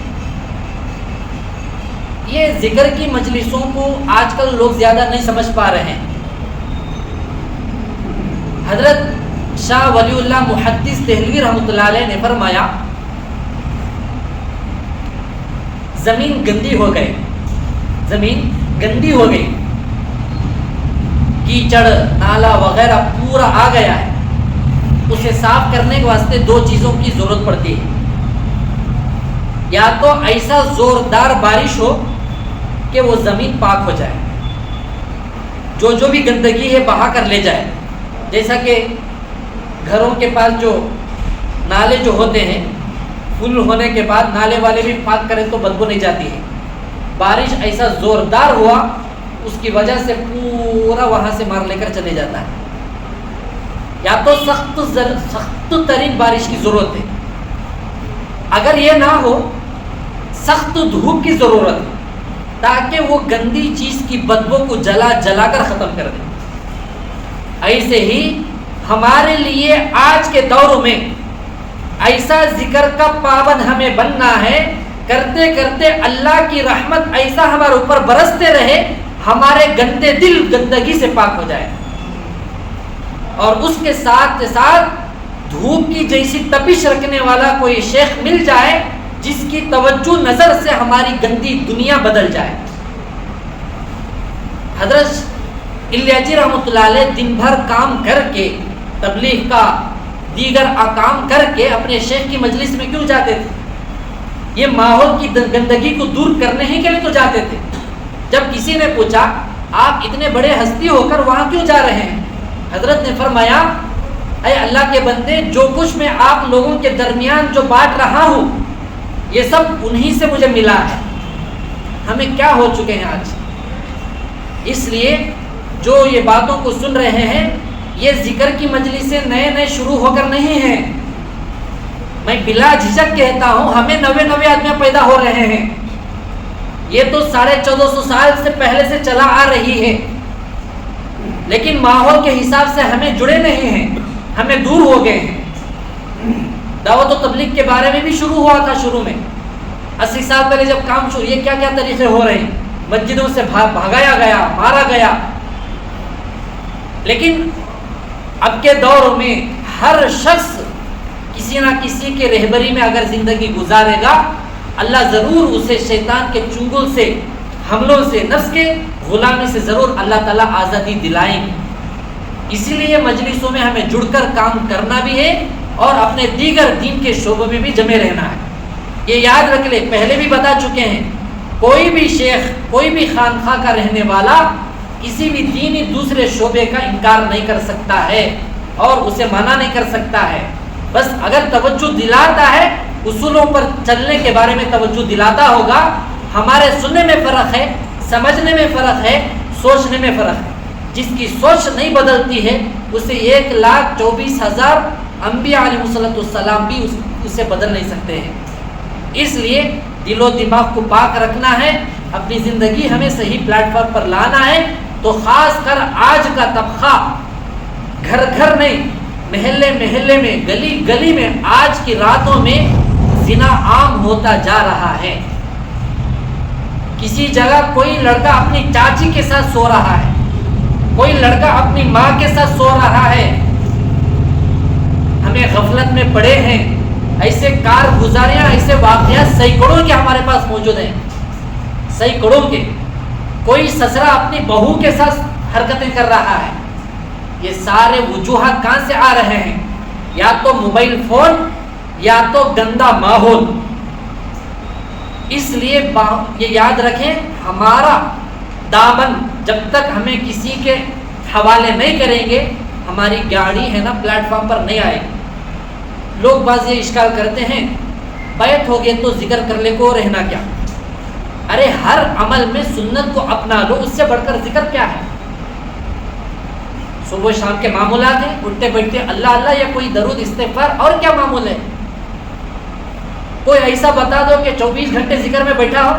یہ ذکر کی مجلسوں کو آج کل لوگ زیادہ نہیں سمجھ پا رہے ہیں. حضرت شاہ ولی اللہ محدث دہلوی رحمۃ اللہ علیہ نے فرمایا, زمین گندی ہو گئی, زمین گندی ہو گئی, کیچڑ نالا وغیرہ پورا آ گیا ہے. اسے صاف کرنے کے واسطے دو چیزوں کی ضرورت پڑتی ہے. یا تو ایسا زوردار بارش ہو کہ وہ زمین پاک ہو جائے, جو بھی گندگی ہے بہا کر لے جائے. جیسا کہ گھروں کے پاس جو نالے جو ہوتے ہیں, فل ہونے کے بعد نالے والے بھی پاک کریں تو بدبو نہیں جاتی ہے. بارش ایسا زوردار ہوا, اس کی وجہ سے پورا وہاں سے مار لے کر چلے جاتا ہے. یا تو سخت ترین بارش کی ضرورت ہے. اگر یہ نہ ہو, سخت دھوپ کی ضرورت ہے تاکہ وہ گندی چیز کی بدبو کو جلا جلا کر ختم کر دے. ایسے ہی ہمارے لیے آج کے دور میں ایسا ذکر کا پابند ہمیں بننا ہے, کرتے کرتے اللہ کی رحمت ایسا ہمارے اوپر برستے رہے, ہمارے گندے دل گندگی سے پاک ہو جائے. اور اس کے ساتھ ساتھ دھوپ کی جیسی تپش رکھنے والا کوئی شیخ مل جائے جس کی توجہ نظر سے ہماری گندی دنیا بدل جائے. حضرت الیاجی رحمۃ اللہ علیہ دن بھر کام کر کے, تبلیغ کا دیگر کام کر کے اپنے شیخ کی مجلس میں کیوں جاتے تھے؟ یہ ماحول کی گندگی کو دور کرنے ہی کے لیے تو جاتے تھے. جب کسی نے پوچھا آپ اتنے بڑے ہستی ہو کر وہاں کیوں جا رہے ہیں؟ حضرت نے فرمایا, اے اللہ کے بندے, جو کچھ میں آپ لوگوں کے درمیان جو بانٹ رہا ہوں یہ سب انہی سے مجھے ملا ہے. ہمیں کیا ہو چکے ہیں آج. اس لیے جو یہ باتوں کو سن رہے ہیں, یہ ذکر کی مجلسیں نئے نئے شروع ہو کر نہیں ہیں. میں بلا جھجک کہتا ہوں, ہمیں نوے آدمیاں پیدا ہو رہے ہیں. یہ تو 1450 سال سے پہلے سے چلا آ رہی ہے, لیکن ماحول کے حساب سے ہمیں جڑے نہیں ہیں, ہمیں دور ہو گئے ہیں. دعوت و تبلیغ کے بارے میں بھی شروع ہوا تھا شروع میں 80 سال پہلے جب کام شروع, یہ کیا طریقے ہو رہے ہیں, مسجدوں سے بھگایا گیا, مارا گیا. لیکن اب کے دور میں ہر شخص کسی نہ کسی کے رہبری میں اگر زندگی گزارے گا, اللہ ضرور اسے شیطان کے چنگل سے, حملوں سے, نفس کے غلامی سے ضرور اللہ تعالیٰ آزادی دلائیں گے. اسی لیے مجلسوں میں ہمیں جڑ کر کام کرنا بھی ہے اور اپنے دیگر دین کے شعبوں میں بھی جمے رہنا ہے. یہ یاد رکھ لے, پہلے بھی بتا چکے ہیں, کوئی بھی شیخ, کوئی بھی خانقاہ کا رہنے والا کسی بھی دینی دوسرے شعبے کا انکار نہیں کر سکتا ہے اور اسے منع نہیں کر سکتا ہے. بس اگر توجہ دلاتا ہے, اصولوں پر چلنے کے بارے میں توجہ دلاتا ہوگا. ہمارے سننے میں فرق ہے, سمجھنے میں فرق ہے, سوچنے میں فرق ہے. جس کی سوچ نہیں بدلتی ہے اسے 1,24,000 انبیاء علیہ السلام بھی اسے بدل نہیں سکتے ہیں. اس لیے دل و دماغ کو پاک رکھنا ہے, اپنی زندگی ہمیں صحیح پلیٹ فارم پر لانا ہے. تو خاص کر آج کا طبقہ, گھر گھر نہیں, محلے محلے میں, گلی گلی میں آج کی راتوں میں زنا عام ہوتا جا رہا ہے. کسی جگہ کوئی لڑکا اپنی چاچی کے ساتھ سو رہا ہے, کوئی لڑکا اپنی ماں کے ساتھ سو رہا ہے. ہمیں غفلت میں پڑے ہیں. ایسے کارگزاریاں, ایسے واقعات سینکڑوں کے ہمارے پاس موجود ہیں, سینکڑوں کے. کوئی سسرا اپنی بہو کے ساتھ حرکتیں کر رہا ہے. یہ سارے وجوہات کہاں سے آ رہے ہیں؟ یا تو موبائل فون یا تو گندا ماحول. اس لیے یہ یاد رکھیں, ہمارا دامن جب تک ہمیں کسی کے حوالے نہیں کریں گے ہماری گاڑی ہے نا پلیٹ فارم پر نہیں آئے گی۔ لوگ بعض یہ اشکال کرتے ہیں بیعت ہو گئے تو ذکر کر لے کو رہنا کیا؟ ارے ہر عمل میں سنت کو اپنا لو، اس سے بڑھ کر ذکر کیا ہے؟ صبح شام کے معمولات ہیں، اٹھتے بیٹھتے اللہ اللہ یا کوئی درود استغفار، اور کیا معمول ہے؟ کوئی ایسا بتا دو کہ 24 گھنٹے ذکر میں بیٹھا ہو۔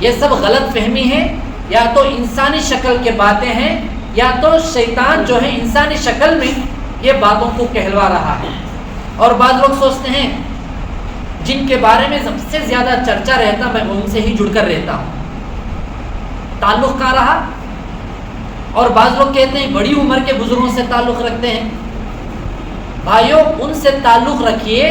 یہ سب غلط فہمی ہے، یا تو انسانی شکل کے باتیں ہیں، یا تو شیطان جو ہے انسانی شکل میں یہ باتوں کو کہلوا رہا ہے۔ اور بعض لوگ سوچتے ہیں جن کے بارے میں سب سے زیادہ چرچا رہتا میں ان سے ہی جڑ کر رہتا ہوں، تعلق کہاں رہا؟ اور بعض لوگ کہتے ہیں بڑی عمر کے بزرگوں سے تعلق رکھتے ہیں۔ بھائیوں، ان سے تعلق رکھیے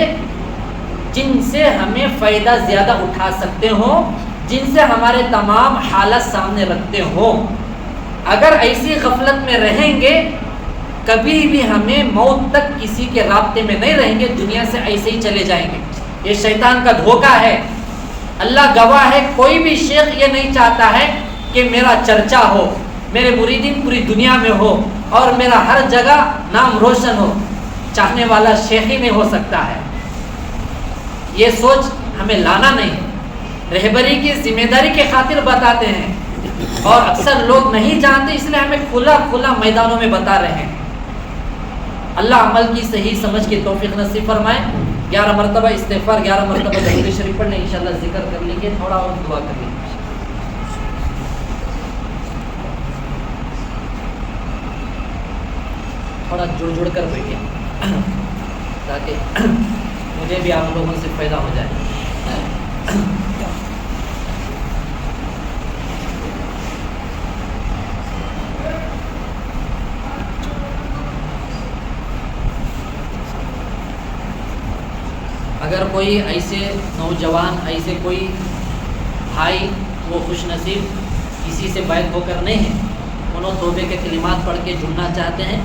جن سے ہمیں فائدہ زیادہ اٹھا سکتے ہوں، جن سے ہمارے تمام حالت سامنے رکھتے ہوں۔ اگر ایسی غفلت میں رہیں گے کبھی بھی ہمیں موت تک کسی کے رابطے میں نہیں رہیں گے، دنیا سے ایسے ہی چلے جائیں گے۔ یہ شیطان کا دھوکہ ہے۔ اللہ گواہ ہے، کوئی بھی شیخ یہ نہیں چاہتا ہے کہ میرا چرچا ہو، میرے مریدین پوری دنیا میں ہو اور میرا ہر جگہ نام روشن ہو۔ چاہنے والا شیخ ہی نہیں ہو سکتا ہے۔ یہ سوچ ہمیں لانا نہیں ہے، رہبری کی ذمہ داری کی خاطر بتاتے ہیں، اور اکثر لوگ نہیں جانتے، اس لیے ہمیں کھلا کھلا میدانوں میں بتا رہے ہیں۔ اللہ عمل کی صحیح سمجھ کی توفیق نصیب فرمائے۔ 11 مرتبہ استغفار، 11 مرتبہ درود شریف پڑھ لیں، انشاءاللہ ذکر کر لیں گے، تھوڑا اور دعا کر لیں گے۔ تھوڑا جڑ کر بیٹھے تاکہ مجھے بھی آپ لوگوں سے فائدہ ہو جائے۔ اگر کوئی ایسے نوجوان، ایسے کوئی بھائی وہ خوش نصیب کسی سے بیعت ہو کر نہیں ہیں، انہوں توبے کے کلمات پڑھ کے جڑنا چاہتے ہیں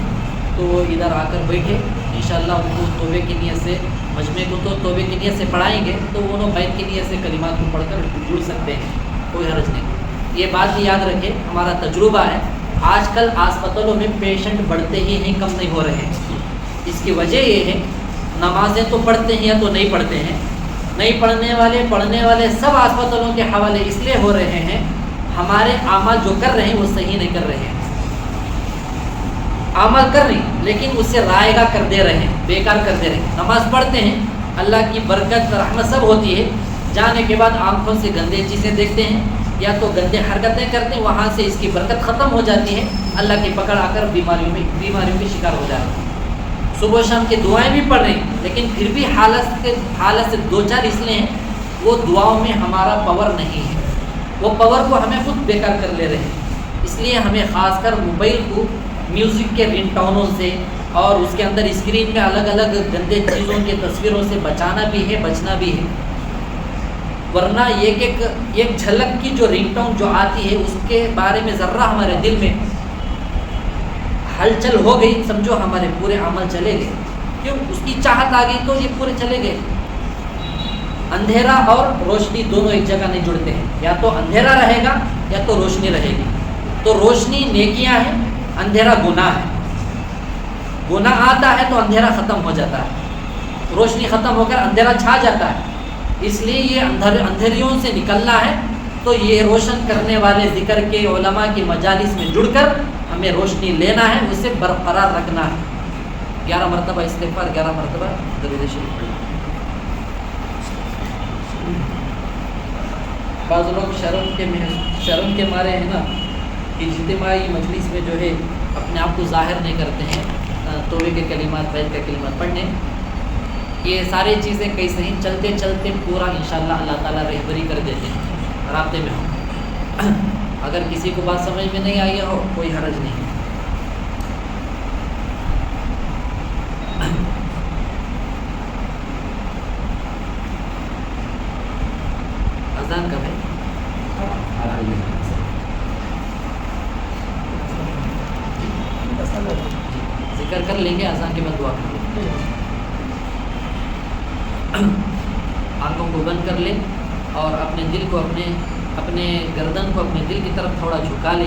تو وہ ادھر آ کر بیٹھے، انشاءاللہ ان کو توبے کی نیت سے، مجمع کو تو توبے کی نیت سے پڑھائیں گے تو انہوں بیعت کی نیت سے کلمات کو پڑھ کر جڑ سکتے ہیں، کوئی حرج نہیں۔ یہ بات بھی یاد رکھیں، ہمارا تجربہ ہے، آج کل اسپتالوں میں پیشنٹ بڑھتے ہی ہیں، کم نہیں ہو رہے ہیں۔ اس کی وجہ یہ ہے نمازیں تو پڑھتے ہیں یا تو نہیں پڑھتے ہیں، نہیں پڑھنے والے سب اسپتالوں کے حوالے اس لیے ہو رہے ہیں، ہمارے اعمال جو کر رہے ہیں وہ صحیح نہیں کر رہے ہیں۔ عمل کر رہے ہیں لیکن اس سے رائے گاہ کر دے رہے ہیں، بیکار کر دے رہے ہیں۔ نماز پڑھتے ہیں، اللہ کی برکت رحمت سب ہوتی ہے، جانے کے بعد آنکھوں سے گندے چیزیں دیکھتے ہیں یا تو گندے حرکتیں کرتے ہیں، وہاں سے اس کی برکت ختم ہو جاتی ہے، اللہ کی پکڑ آ کر بیماریوں کے شکار ہو جاتے ہیں۔ صبح شام کی دعائیں بھی پڑھ رہے ہیں لیکن پھر بھی حالت سے دو چار اس لیے ہیں، وہ دعاؤں میں ہمارا پاور نہیں ہے، وہ پاور کو ہمیں خود بیکار کر لے رہے ہیں۔ اس لیے ہمیں خاص کر موبائل کو میوزک کے رنگ ٹونوں سے اور اس کے اندر اسکرین میں الگ الگ گندے چیزوں کی تصویروں سے بچانا بھی ہے، بچنا بھی ہے، ورنہ ایک جھلک کی جو رنگ ٹون جو آتی ہے اس کے بارے میں ذرہ ہمارے دل میں ہلچل ہو گئی، سمجھو ہمارے پورے عمل چلے گئے۔ کیوں؟ اس کی چاہت آ گئی تو یہ پورے چلے گئے۔ اندھیرا اور روشنی دونوں ایک جگہ نہیں جڑتے ہیں، یا تو اندھیرا رہے گا یا تو روشنی رہے گی۔ تو روشنی نیکیاں ہیں، اندھیرا گناہ ہے۔ گناہ آتا ہے تو اندھیرا ختم ہو جاتا ہے، روشنی ختم ہو کر اندھیرا چھا جاتا ہے۔ اس لیے یہ اندھیریوں سے نکلنا ہے تو یہ روشن کرنے والے ذکر کے علماء کی مجالس میں جڑ کر ہمیں روشنی لینا ہے، اسے برقرار رکھنا ہے۔ 11 مرتبہ استغفار، 11 مرتبہ درود شریف پڑھیں۔ بعض لوگ شرم کے مارے ہیں نا، اجتماعی مجلس میں جو ہے اپنے آپ کو ظاہر نہیں کرتے ہیں، توبے کے کلمات، بیعت کے کلمات پڑھنے، یہ ساری چیزیں کیسے ہی چلتے چلتے پورا انشاءاللہ اللہ تعالیٰ رہبری کر دیتے ہیں، رابطے میں ہوں۔ اگر کسی کو بات سمجھ میں نہیں آئی ہو کوئی حرج نہیں۔ اذان کب ہے؟ ذکر کر لیں گے، اذان کے بعد دعا کر لیں گے۔ آنکھوں کو بند کر لیں اور اپنے دل کو اپنے گردن کو اپنے دل کی طرف تھوڑا جھکا لیں،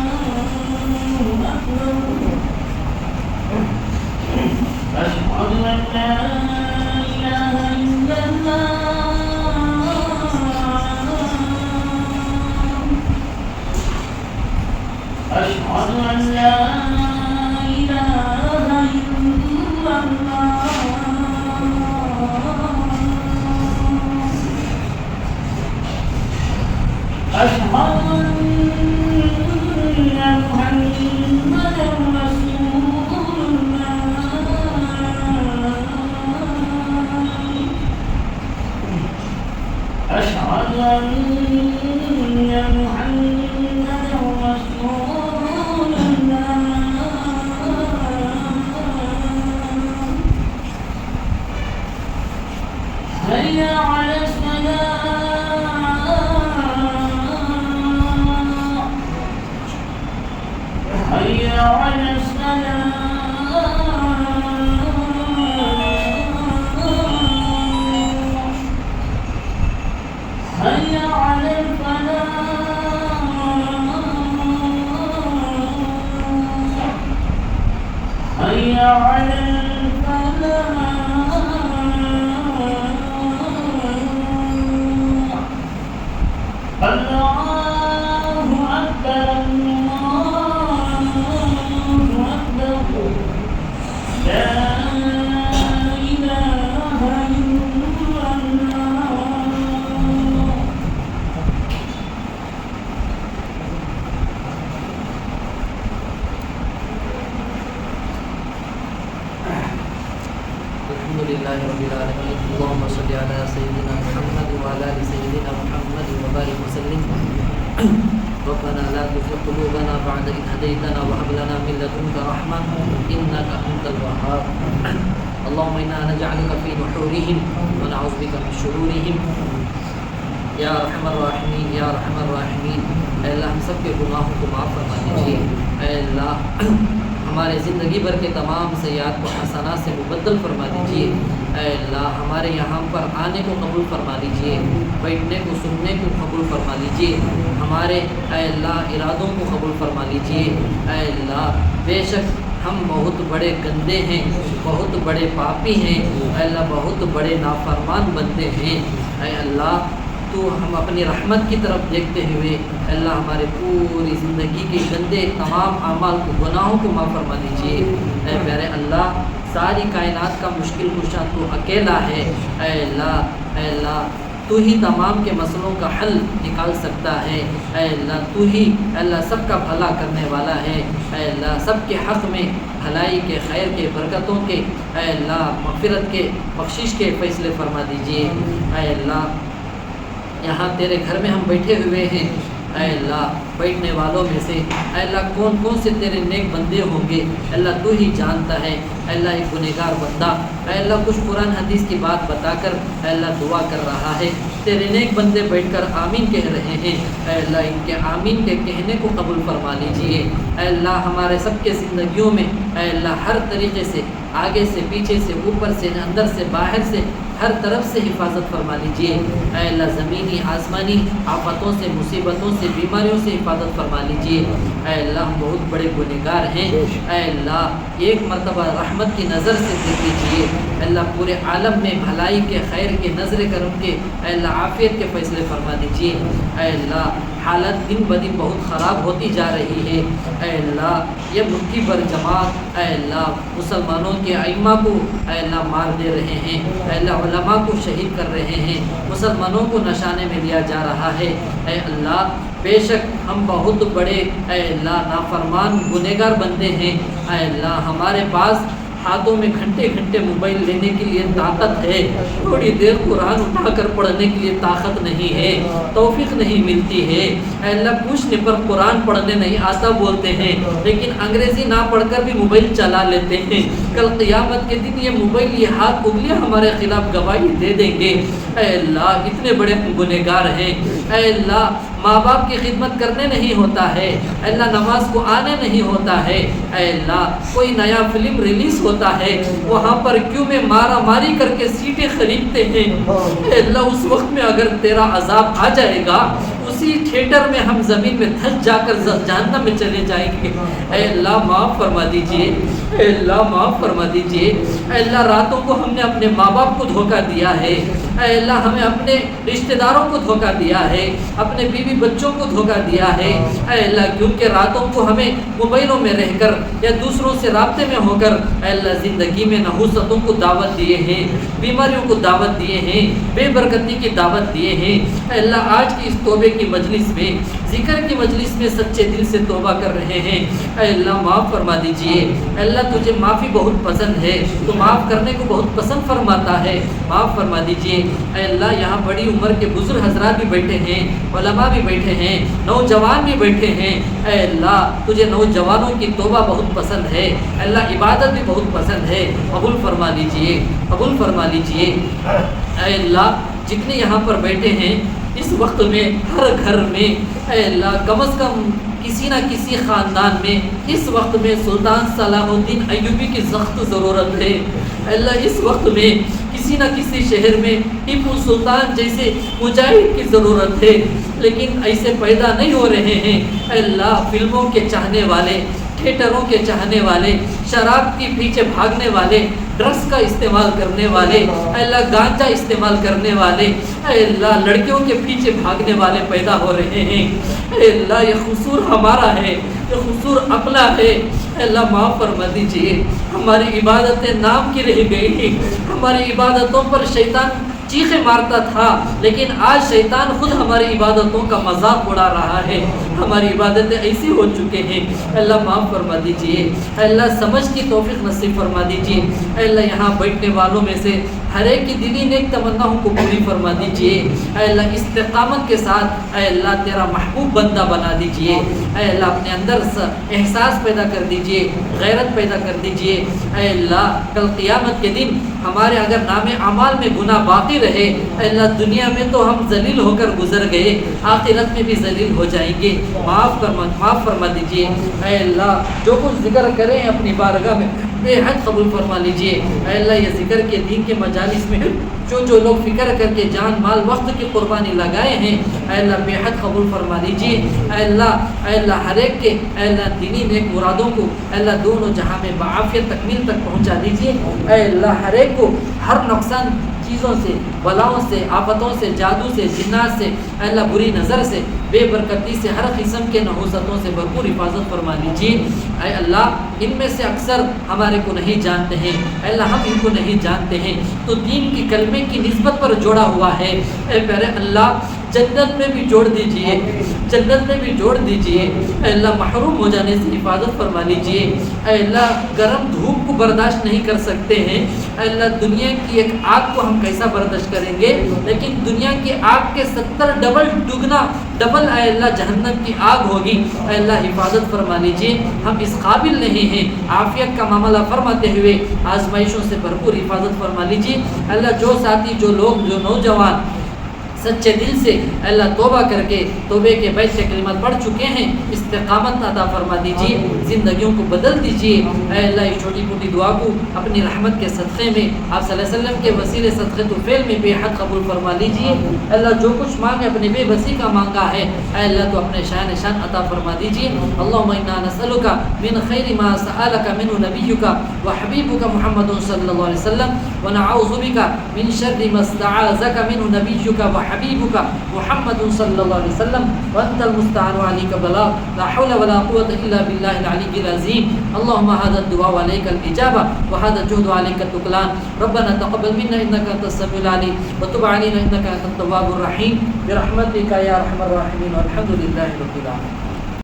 الحمدللہ رب العالمین اللہم صلی علی سیدنا محمد وعلی آل سیدنا محمد وبارک وسلم ربنا لا تزغ قلوبنا بعد إذ هديتنا وهب لنا من لدنك رحمة إنك أنت الوهاب اللهم إنا نجعلك في نحورهم ونعوذ بك من شرورهم یا ارحم الراحمین یا ارحم الراحمین اے اللہ ہم سب کے گناہوں کو معاف فرما دیجیے اے اللہ ہمارے زندگی بھر کے تمام سیئات کو حسنات سے مبدل فرما دیجیے اے اللہ ہمارے یہاں پر آنے کو قبول فرما لیجیے بیٹھنے کو سننے کو قبول فرما لیجیے ہمارے اے اللہ ارادوں کو قبول فرما لیجیے اے اللہ بے شک ہم بہت بڑے گندے ہیں بہت بڑے پاپی ہیں اے اللہ بہت بڑے نافرمان بندے ہیں اے اللہ تو ہم اپنی رحمت کی طرف دیکھتے ہوئے اللہ ہمارے پوری زندگی کے گندے تمام اعمال کو گناہوں کو معاف فرما دیجیے اے پیارے اللہ ساری کائنات کا مشکل کشا تو اکیلا ہے اے اللہ تو ہی تمام کے مسئلوں کا حل نکال سکتا ہے اے اللہ تو ہی اللہ سب کا بھلا کرنے والا ہے اے اللہ سب کے حق میں بھلائی کے خیر کے برکتوں کے اے اللہ مغفرت کے بخشش کے فیصلے فرما دیجیے اے اللہ یہاں تیرے گھر میں ہم بیٹھے ہوئے ہیں اے اللہ بیٹھنے والوں میں سے اے اللہ کون کون سے تیرے نیک بندے ہوں گے اللہ تو ہی جانتا ہے اے اللہ ایک گنہگار بندہ اے اللہ کچھ قرآن حدیث کی بات بتا کر اے اللہ دعا کر رہا ہے تیرے نیک بندے بیٹھ کر آمین کہہ رہے ہیں اے اللہ ان کے آمین کے کہنے کو قبول فرما لیجیے اے اللہ ہمارے سب کے زندگیوں میں اے اللہ ہر طریقے سے آگے سے پیچھے سے اوپر سے اندر سے باہر سے ہر طرف سے حفاظت فرما لیجیے اے اللہ زمینی آسمانی آفتوں سے مصیبتوں سے بیماریوں سے حفاظت فرما لیجیے اے اللہ ہم بہت بڑے گنہگار ہیں اے اللہ ایک مرتبہ رحمت کی نظر سے دیکھ لیجیے اے اللہ پورے عالم میں بھلائی کے خیر کے نظر کرم کے اے اللہ عافیت کے فیصلے فرما دیجیے اے اللہ حالت دن بدن بہت خراب ہوتی جا رہی ہے اے اللہ یہ مٹھی پر جماعت اے اللہ مسلمانوں کے ائمہ کو اے اللہ مار دے رہے ہیں اے اللہ علماء کو شہید کر رہے ہیں مسلمانوں کو نشانے میں لیا جا رہا ہے اے اللہ بے شک ہم بہت بڑے اے اللہ نافرمان گنہگار بندے ہیں اے اللہ ہمارے پاس ہاتھوں میں گھنٹے گھنٹے موبائل لینے کے لیے طاقت ہے تھوڑی دیر قرآن اٹھا کر پڑھنے کے لیے طاقت نہیں ہے توفیق نہیں ملتی ہے اے اللہ پوچھنے پر قرآن پڑھنے نہیں آتا بولتے ہیں لیکن انگریزی نہ پڑھ کر بھی موبائل چلا لیتے ہیں کل قیامت کے دن یہ موبائل یہ ہاتھ انگلیاں ہمارے خلاف گواہی دے دیں گے اے اللہ اتنے بڑے گنہگار ہیں اے اللہ ماں باپ کی خدمت کرنے نہیں ہوتا ہے اے اللہ نماز کو آنے نہیں ہوتا ہے اے اللہ کوئی نیا فلم ریلیز ہوتا ہے وہاں پر کیوں میں مارا ماری کر کے سیٹیں خریدتے ہیں اے اللہ اس وقت میں اگر تیرا عذاب آ جائے گا اسی تھیٹر میں ہم زمین میں دھس جا کر جہنم میں چلے جائیں گے۔ اے اللہ معاف فرما دیجئے، اے اللہ معاف فرما دیجئے۔ اے اللہ راتوں کو ہم نے اپنے ماں باپ کو دھوکہ دیا ہے، اے اللہ ہمیں اپنے رشتہ داروں کو دھوکہ دیا ہے، اپنے بیوی بچوں کو دھوکہ دیا ہے۔ اے اللہ کیونکہ راتوں کو ہمیں موبائلوں میں رہ کر یا دوسروں سے رابطے میں ہو کر اے اللہ زندگی میں نحوستوں کو دعوت دیے ہیں، بیماریوں کو دعوت دیے ہیں، بے برکتی کی دعوت دیے ہیں۔ اے اللہ آج کی اس توبے کی مجلس میں، ذکر کی مجلس میں سچے دل سے توبہ کر رہے ہیں۔ اے اللہ معاف فرما دیجئے۔ اے اللہ تجھے معافی بہت پسند ہے، تو معاف کرنے کو بہت پسند فرماتا ہے، معاف فرما دیجئے۔ اے اللہ یہاں بڑی عمر کے بزرگ حضرات بھی بیٹھے ہیں، علماء بھی بیٹھے ہیں، نوجوان بھی بیٹھے ہیں۔ اے اللہ تجھے نوجوانوں کی توبہ بہت پسند ہے، اے اللہ عبادت بھی بہت پسند ہے، قبول فرما لیجئے، قبول فرما لیجئے۔ اے اللہ جتنے یہاں پر بیٹھے ہیں اس وقت میں ہر گھر میں اے اللہ کم از کم کسی نہ کسی خاندان میں اس وقت میں سلطان صلاح الدین ایوبی کی سخت ضرورت ہے۔ اے اللہ اس وقت میں کسی نہ کسی شہر میں ٹیپو سلطان جیسے مجاہد کی ضرورت ہے، لیکن ایسے پیدا نہیں ہو رہے ہیں۔ اے اللہ فلموں کے چاہنے والے، تھیٹروں کے چاہنے والے، شراب کے پیچھے بھاگنے والے، ڈرگس کا استعمال کرنے والے، اے اللہ گانجا استعمال کرنے والے، اے اللہ لڑکیوں کے پیچھے بھاگنے والے پیدا ہو رہے ہیں۔ اے اللہ یہ قصور ہمارا ہے، یہ قصور اپنا ہے۔ اے اللہ معاف فرما دیجئے۔ ہماری عبادتیں نام کی رہ گئی، ہماری عبادتوں پر شیطان چیخیں مارتا تھا، لیکن آج شیطان خود ہماری عبادتوں کا مذاق اڑا رہا ہے۔ ہماری عبادتیں ایسی ہو چکے ہیں، اے اللہ معاف فرما دیجئے۔ اے اللہ سمجھ کی توفیق نصیب فرما دیجئے۔ اے اللہ یہاں بیٹھنے والوں میں سے ہر ایک کی دلی نیک تمناؤں کو پوری فرما دیجئے۔ اے اللہ استقامت کے ساتھ اے اللہ تیرا محبوب بندہ بنا دیجئے۔ اے اللہ اپنے اندر احساس پیدا کر دیجئے، غیرت پیدا کر دیجئے۔ اے اللہ کل قیامت کے دن ہمارے اگر نام اعمال میں گناہ باقی رہے، اے اللہ دنیا میں تو ہم ذلیل ہو کر گزر گئے، آخرت میں بھی ذلیل ہو جائیں گے، معاف فرما دیجئے۔ اے اللہ جو کچھ ذکر کریں اپنی بارگاہ میں بے حد قبول فرما لیجئے۔ اے اللہ یہ ذکر کے دین کے مجالس میں جو لوگ فکر کر کے جان مال وقت کی قربانی لگائے ہیں، اے اللہ بے حد قبول فرما لیجئے۔ اے اللہ ہر ایک کے اے اللہ دینی نیک مرادوں کو اے اللہ دونوں جہاں میں بعافیت تکمیل تک پہنچا دیجئے۔ اے اللہ ہر ایک کو ہر نقصان چیزوں سے، بلاؤں سے، آفتوں سے، جادو سے، جنات سے، اے اللہ بری نظر سے، بے برکتی سے، ہر قسم کے نحوستوں سے بھرپور حفاظت فرما لیجیے۔ اے اللہ ان میں سے اکثر ہمارے کو نہیں جانتے ہیں، اے اللہ ہم ان کو نہیں جانتے ہیں، تو دین کی کلمے کی نسبت پر جوڑا ہوا ہے۔ اے پیارے اللہ جنت میں بھی جوڑ دیجئے، جنت میں بھی جوڑ دیجئے۔ اے اللہ محروم ہو جانے سے حفاظت فرما لیجئے۔ اے اللہ گرم دھوپ کو برداشت نہیں کر سکتے ہیں، اے اللہ دنیا کی ایک آگ کو ہم کیسا برداشت کریں گے، لیکن دنیا کی آگ کے 70 ڈبل اے اللہ جہنم کی آگ ہوگی۔ اے اللہ حفاظت فرما لیجئے، ہم اس قابل نہیں ہیں، عافیت کا معاملہ فرماتے ہوئے آزمائشوں سے بھرپور حفاظت فرما لیجئے۔ اے اللہ جو ساتھی، جو لوگ، جو نوجوان سچے دل سے اے اللہ توبہ کر کے توبے کے بعد سے کلمات پڑھ چکے ہیں، استقامت عطا فرما دیجیے، زندگیوں کو بدل دیجیے۔ اے اللہ اس چھوٹی موٹی دعا کو اپنی رحمت کے صدقے میں، آپ صلی اللہ علیہ وسلم کے وسیلے صدقے تو فعل میں بے حد قبول فرما لیجیے۔ اللہ جو کچھ مانگے اپنے بے بسی کا مانگا ہے، اے اللہ تو اپنے شان عطا فرما دیجیے۔ اللهم انا نسألك من خير ما سألك منه نبيك وحبيبك محمد صلى الله عليه وسلم ونعوذ بك من شر ما استعاذك منه نبيك وحبيبك محمد صلى الله عليه وسلم وأنت المستعان وعليك البلاغ لا حول ولا قوة إلا بالله العلي العظيم. اللهم هذا الدعاء وعليك الإجابة وهذا الجهد وعليك التكلان. ربنا تقبل منا إنك أنت السميع العليم وتب علينا إنك أنت التواب الرحيم برحمتك يا أرحم الراحمين والحمد لله رب العالمين.